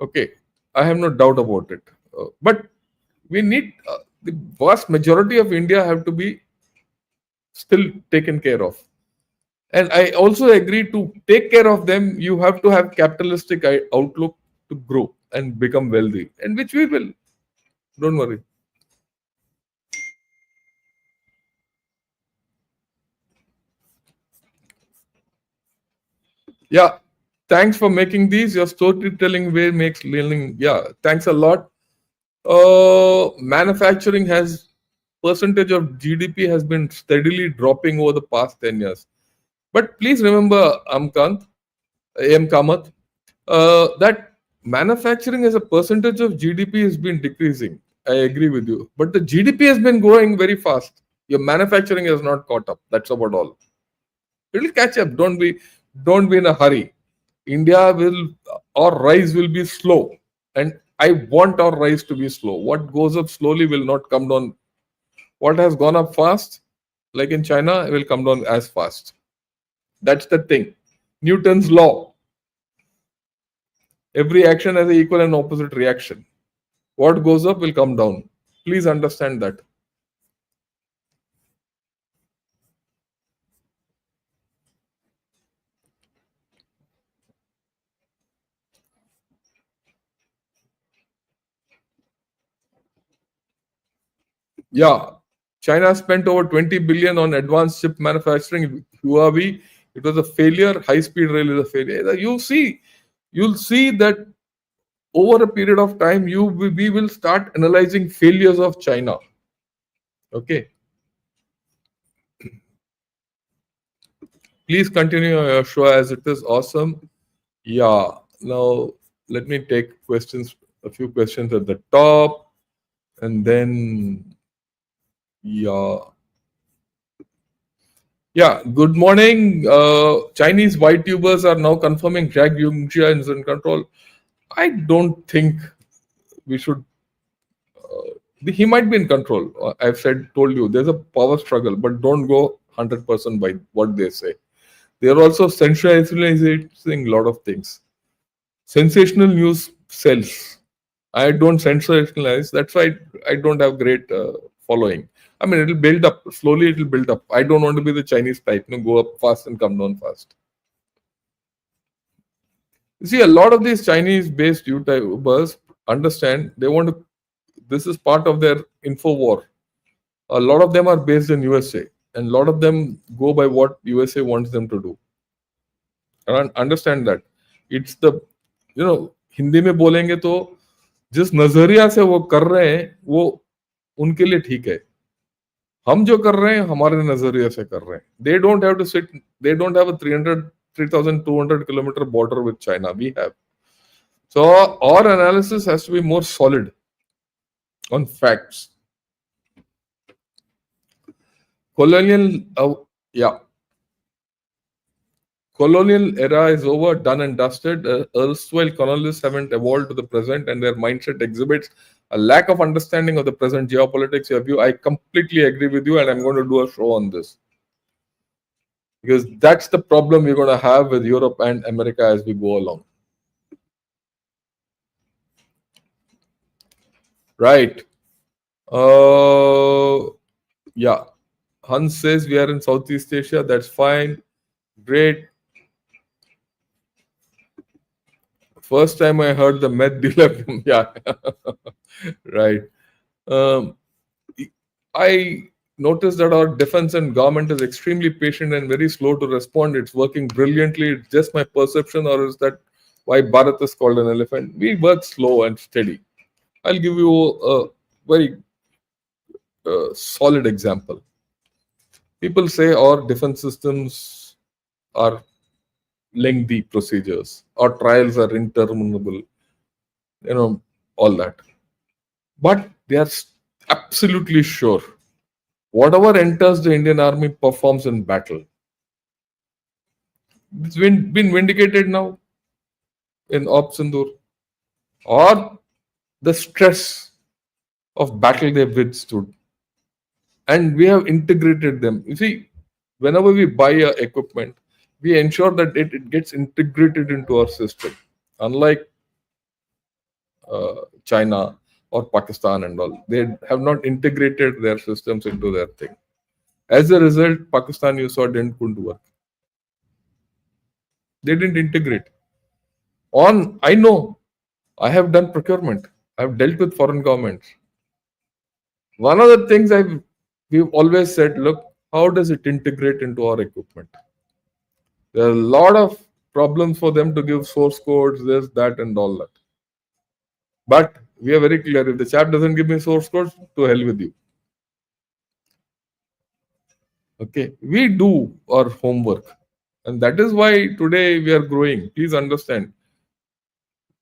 S1: Okay, I have no doubt about it. But we need the vast majority of India have to be still taken care of. And I also agree to take care of them. You have to have capitalistic outlook to grow and become wealthy, and which we will. Don't worry. Yeah, thanks for making these. Your storytelling way makes learning. Yeah, thanks a lot. Manufacturing has percentage of GDP has been steadily dropping over the past 10 years. But please remember, AM Kamath, that manufacturing as a percentage of GDP has been decreasing. I agree with you. But the GDP has been growing very fast. Your manufacturing has not caught up. That's about all. It will catch up. Don't be in a hurry. Our rise will be slow. And I want our rise to be slow. What goes up slowly will not come down. What has gone up fast, like in China, will come down as fast. That's the thing. Newton's law. Every action has an equal and opposite reaction. What goes up will come down. Please understand that. Yeah, China spent over 20 billion on advanced chip manufacturing. Huawei, it was a failure. High-speed rail is a failure. You'll see that over a period of time, we will start analyzing failures of China. Okay. Please continue your show as it is awesome. Yeah. Now let me take a few questions at the top, and then yeah. Yeah, good morning. Chinese white tubers are now confirming Jack Yungjia is in control. I don't think we should. He might be in control. Told you, there's a power struggle, but don't go 100% by what they say. They are also sensationalizing a lot of things. Sensational news sells. I don't sensationalize. That's why I don't have great following. I mean, it'll build up slowly. It'll build up. I don't want to be the Chinese type. Go up fast and come down fast. You see, a lot of these Chinese-based YouTubers understand they want to. This is part of their info war. A lot of them are based in USA, and a lot of them go by what USA wants them to do. And understand that it's the Hindi में बोलेंगे तो जिस नजरिया से वो कर रहे हैं वो उनके लिए ठीक है. हम जो कर रहे हैं हमारे नजरिए से कर रहे हैं. They don't have to sit. They don't have a 3,200 kilometer border with China. We have. So our analysis has to be more solid on facts. Colonial era is over, done and dusted. Erstwhile colonialists haven't evolved to the present, and their mindset exhibits a lack of understanding of the present geopolitics. Your view, I completely agree with you, and I'm going to do a show on this. Because that's the problem we're going to have with Europe and America as we go along. Right. Yeah. Hans says we are in Southeast Asia. That's fine. Great. First time I heard the meth dealer. Yeah. Right. I noticed that our defense and government is extremely patient and very slow to respond. It's working brilliantly. It's just my perception, or is that why Bharat is called an elephant? We work slow and steady. I'll give you a very solid example. People say our defense systems are lengthy procedures, our trials are interminable, all that. But they are absolutely sure whatever enters the Indian army performs in battle. It's been vindicated now in Op Sindoor. Or the stress of battle they've withstood. And we have integrated them. You see, whenever we buy equipment, we ensure that it gets integrated into our system. Unlike China or Pakistan and all, they have not integrated their systems into their thing. As a result, Pakistan, you saw, couldn't work. They didn't integrate. I know, I have done procurement. I've dealt with foreign governments. One of the things we've always said, look, how does it integrate into our equipment? There are a lot of problems for them to give source codes, this, that, and all that. But we are very clear, if the chap doesn't give me source codes, to hell with you. Okay, we do our homework. And that is why today we are growing. Please understand.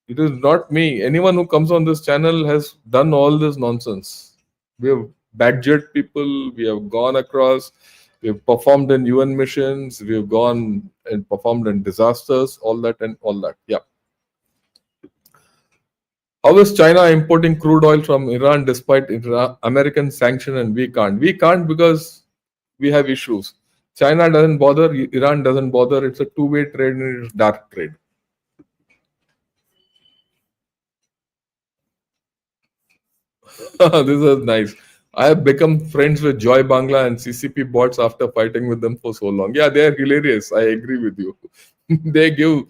S1: It is not me. Anyone who comes on this channel has done all this nonsense. We have badgered people. We have gone across. We have performed in UN missions. We have gone and performed in disasters. All that and all that. Yeah. How is China importing crude oil from Iran despite American sanction and we can't? We can't because we have issues. China doesn't bother. Iran doesn't bother. It's a two-way trade and it's dark trade. This is nice. I have become friends with Joy Bangla and CCP bots after fighting with them for so long. Yeah, they are hilarious. I agree with you. They give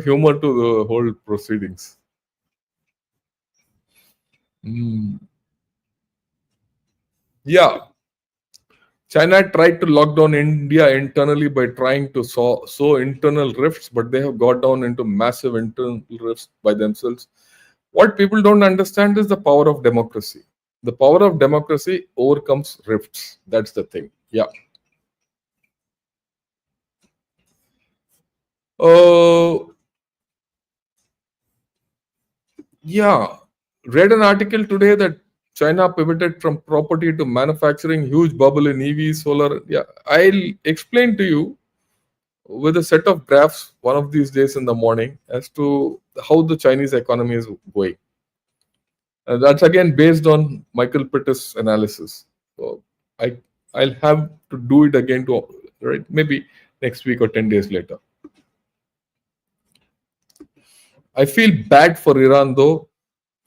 S1: humor to the whole proceedings. Yeah. China tried to lock down India internally by trying to sow internal rifts, but they have got down into massive internal rifts by themselves. What people don't understand is the power of democracy. The power of democracy overcomes rifts. That's the thing. Yeah. Yeah. Read an article today that China pivoted from property to manufacturing, huge bubble in EV, solar. Yeah. I'll explain to you with a set of graphs one of these days in the morning as to how the Chinese economy is going. That's again based on Michael Pittis analysis. So I'll have to do it again to right maybe next week or 10 days later. I feel bad for Iran though.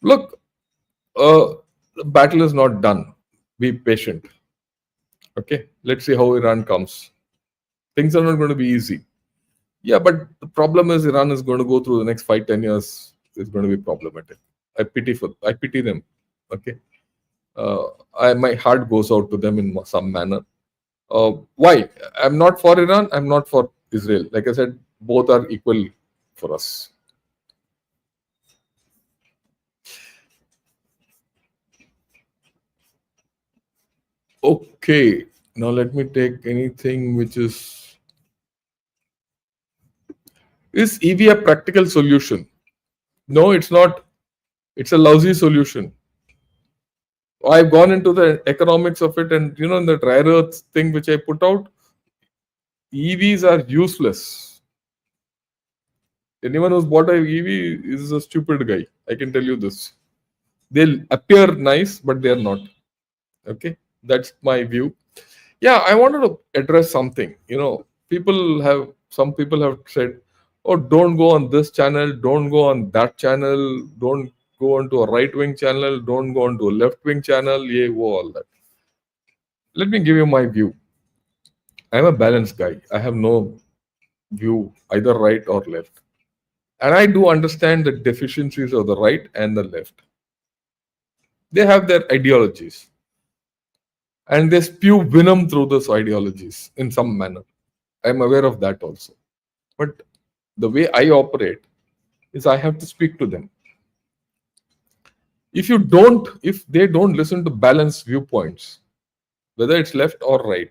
S1: Look, the battle is not done. Be patient. Okay, let's see how Iran comes. Things are not going to be easy. Yeah, but the problem is Iran is going to go through the next 5-10 years. It's going to be problematic. I pity them. Okay, my heart goes out to them in some manner. Why? I'm not for Iran. I'm not for Israel. Like I said, both are equal for us. Okay, now let me take anything which is EV a practical solution? No, it's not. It's a lousy solution. I've gone into the economics of it, and in the rare earth thing which I put out, EVs are useless. Anyone who's bought an EV is a stupid guy. I can tell you this. They'll appear nice, but they are not. Okay, that's my view. Yeah, I wanted to address something. Some people have said, "Oh, don't go on this channel, don't go on that channel, don't go onto a right wing channel, don't go onto a left wing channel." Yeah, all that. Let me give you my view. I'm a balanced guy. I have no view either right or left, and I do understand the deficiencies of the right and the left. They have their ideologies, and they spew venom through those ideologies in some manner. I'm aware of that also. But the way I operate is I have to speak to them. If they don't listen to balanced viewpoints, whether it's left or right,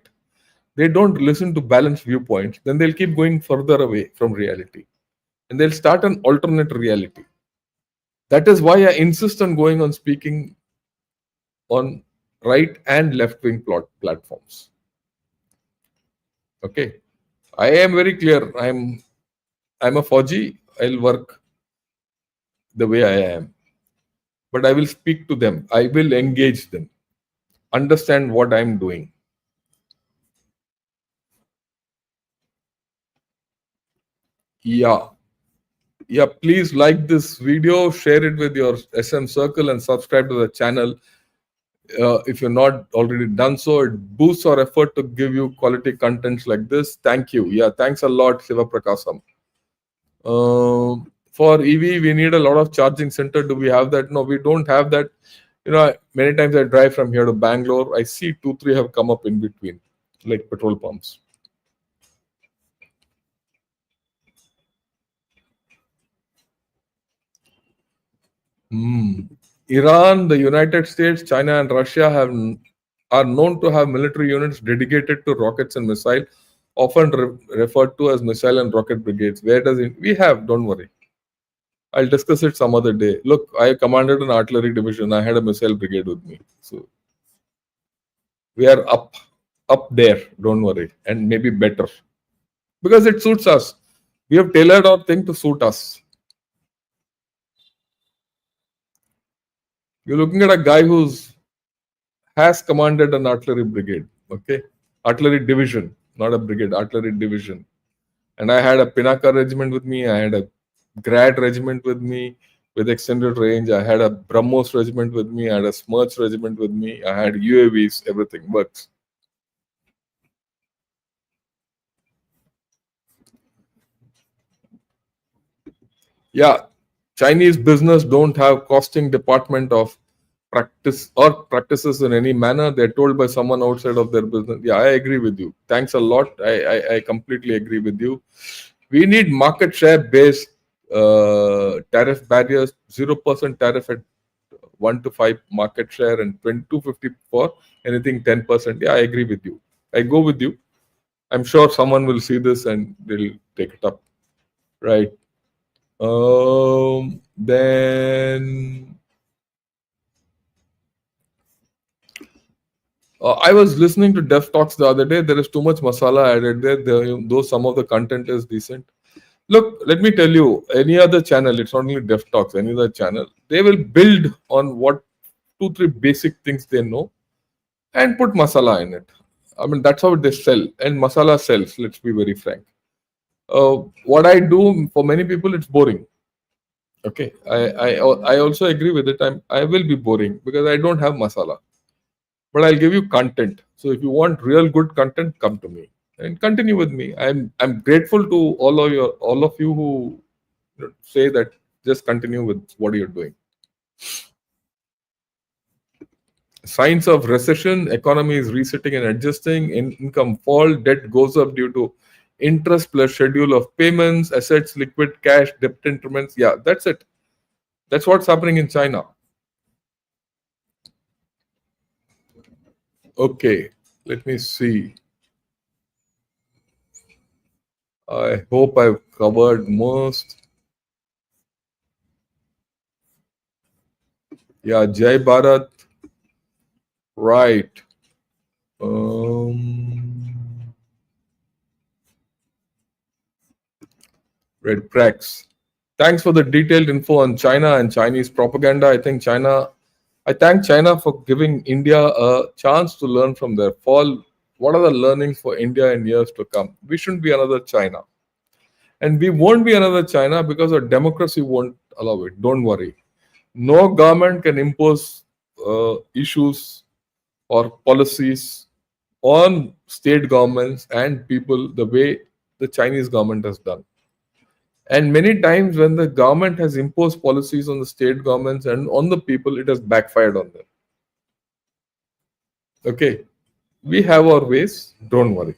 S1: they don't listen to balanced viewpoints, then they'll keep going further away from reality. And they'll start an alternate reality. That is why I insist on going on speaking on right and left wing platforms. Okay. I am very clear. I'm a Fauji. I'll work the way I am. But I will speak to them. I will engage them. Understand what I'm doing. Yeah. Yeah, please like this video, share it with your SM circle, and subscribe to the channel. If you're not already done so, it boosts our effort to give you quality contents like this. Thank you. Yeah, thanks a lot, Shiva Prakasam. For EV, we need a lot of charging center. Do we have that? No, we don't have that. Many times I drive from here to Bangalore. I see 2-3 have come up in between, like petrol pumps. Iran, the United States, China, and Russia are known to have military units dedicated to rockets and missiles, often referred to as missile and rocket brigades. Where does it? We have. Don't worry. I'll discuss it some other day. Look, I commanded an artillery division. I had a missile brigade with me. So we are up there. Don't worry, and maybe better because it suits us. We have tailored our thing to suit us. You're looking at a guy who's has commanded an artillery brigade, okay? Artillery division, not a brigade, artillery division. And I had a Pinaka regiment with me, I had a Grad regiment with me with extended range, I had a BrahMos regiment with me, I had a Smerch regiment with me, I had UAVs, everything works. Yeah, Chinese business don't have costing department of practices in any manner. They're told by someone outside of their business. Yeah, I agree with you. Thanks a lot. I completely agree with you. We need market share based tariff barriers, 0% tariff at 1 to 5 market share and 250 for anything 10%. Yeah, I agree with you. I go with you. I'm sure someone will see this and they'll take it up. Right. Then I was listening to Def Talks the other day. There is too much masala added there. Though some of the content is decent. Look, let me tell you, any other channel, it's not only Def Talks, any other channel, they will build on what 2-3 basic things they know and put masala in it. I mean, that's how they sell, and masala sells. Let's be very frank. What I do for many people, it's boring. Okay, I also agree with it. I will be boring because I don't have masala, but I'll give you content. So if you want real good content, come to me and continue with me. I'm grateful to all of you who say that just continue with what you're doing. Signs of recession: economy is resetting and adjusting, income fall, debt goes up due to interest plus schedule of payments, assets, liquid cash, debt increments. Yeah, that's it. That's what's happening in China. Okay, let me see. I hope I've covered most. Yeah, Jai Bharat. Right. Um, Red cracks. Thanks for the detailed info on China and Chinese propaganda. I thank China for giving India a chance to learn from their fall. What are the learnings for India in years to come? We shouldn't be another China. And we won't be another China because our democracy won't allow it. Don't worry. No government can impose issues or policies on state governments and people the way the Chinese government has done. And many times, when the government has imposed policies on the state governments and on the people, it has backfired on them. Okay, we have our ways, don't worry.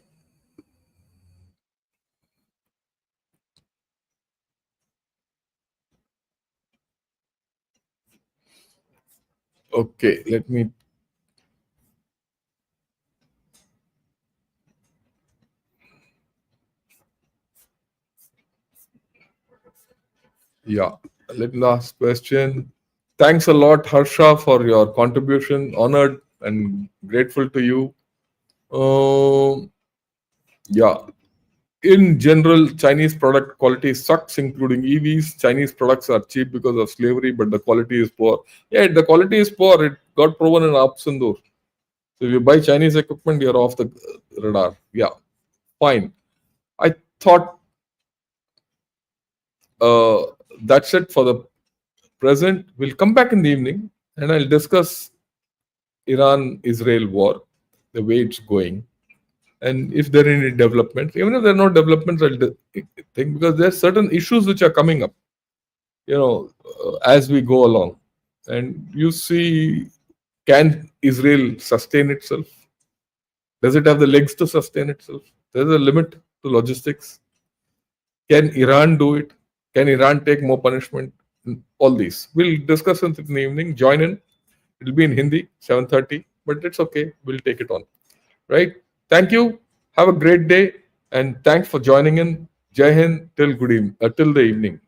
S1: Okay, let me. Yeah, last question. Thanks a lot, Harsha, for your contribution. Honored and grateful to you. Yeah, in general, Chinese product quality sucks, including EVs. Chinese products are cheap because of slavery, but the quality is poor. Yeah, the quality is poor. It got proven in Apsundur. So if you buy Chinese equipment, you're off the radar. Yeah, fine. I thought uh, that's it for the present. We'll come back in the evening and I'll discuss Iran-Israel war, the way it's going, and if there are any developments. Even if there are no developments, think because there are certain issues which are coming up, as we go along. And you see, can Israel sustain itself? Does it have the legs to sustain itself? There's a limit to logistics. Can Iran do it? Can Iran take more punishment? All these. We'll discuss it in the evening. Join in. It'll be in Hindi, 7:30, but it's okay. We'll take it on. Right? Thank you. Have a great day. And thanks for joining in. Jai Hind till the evening.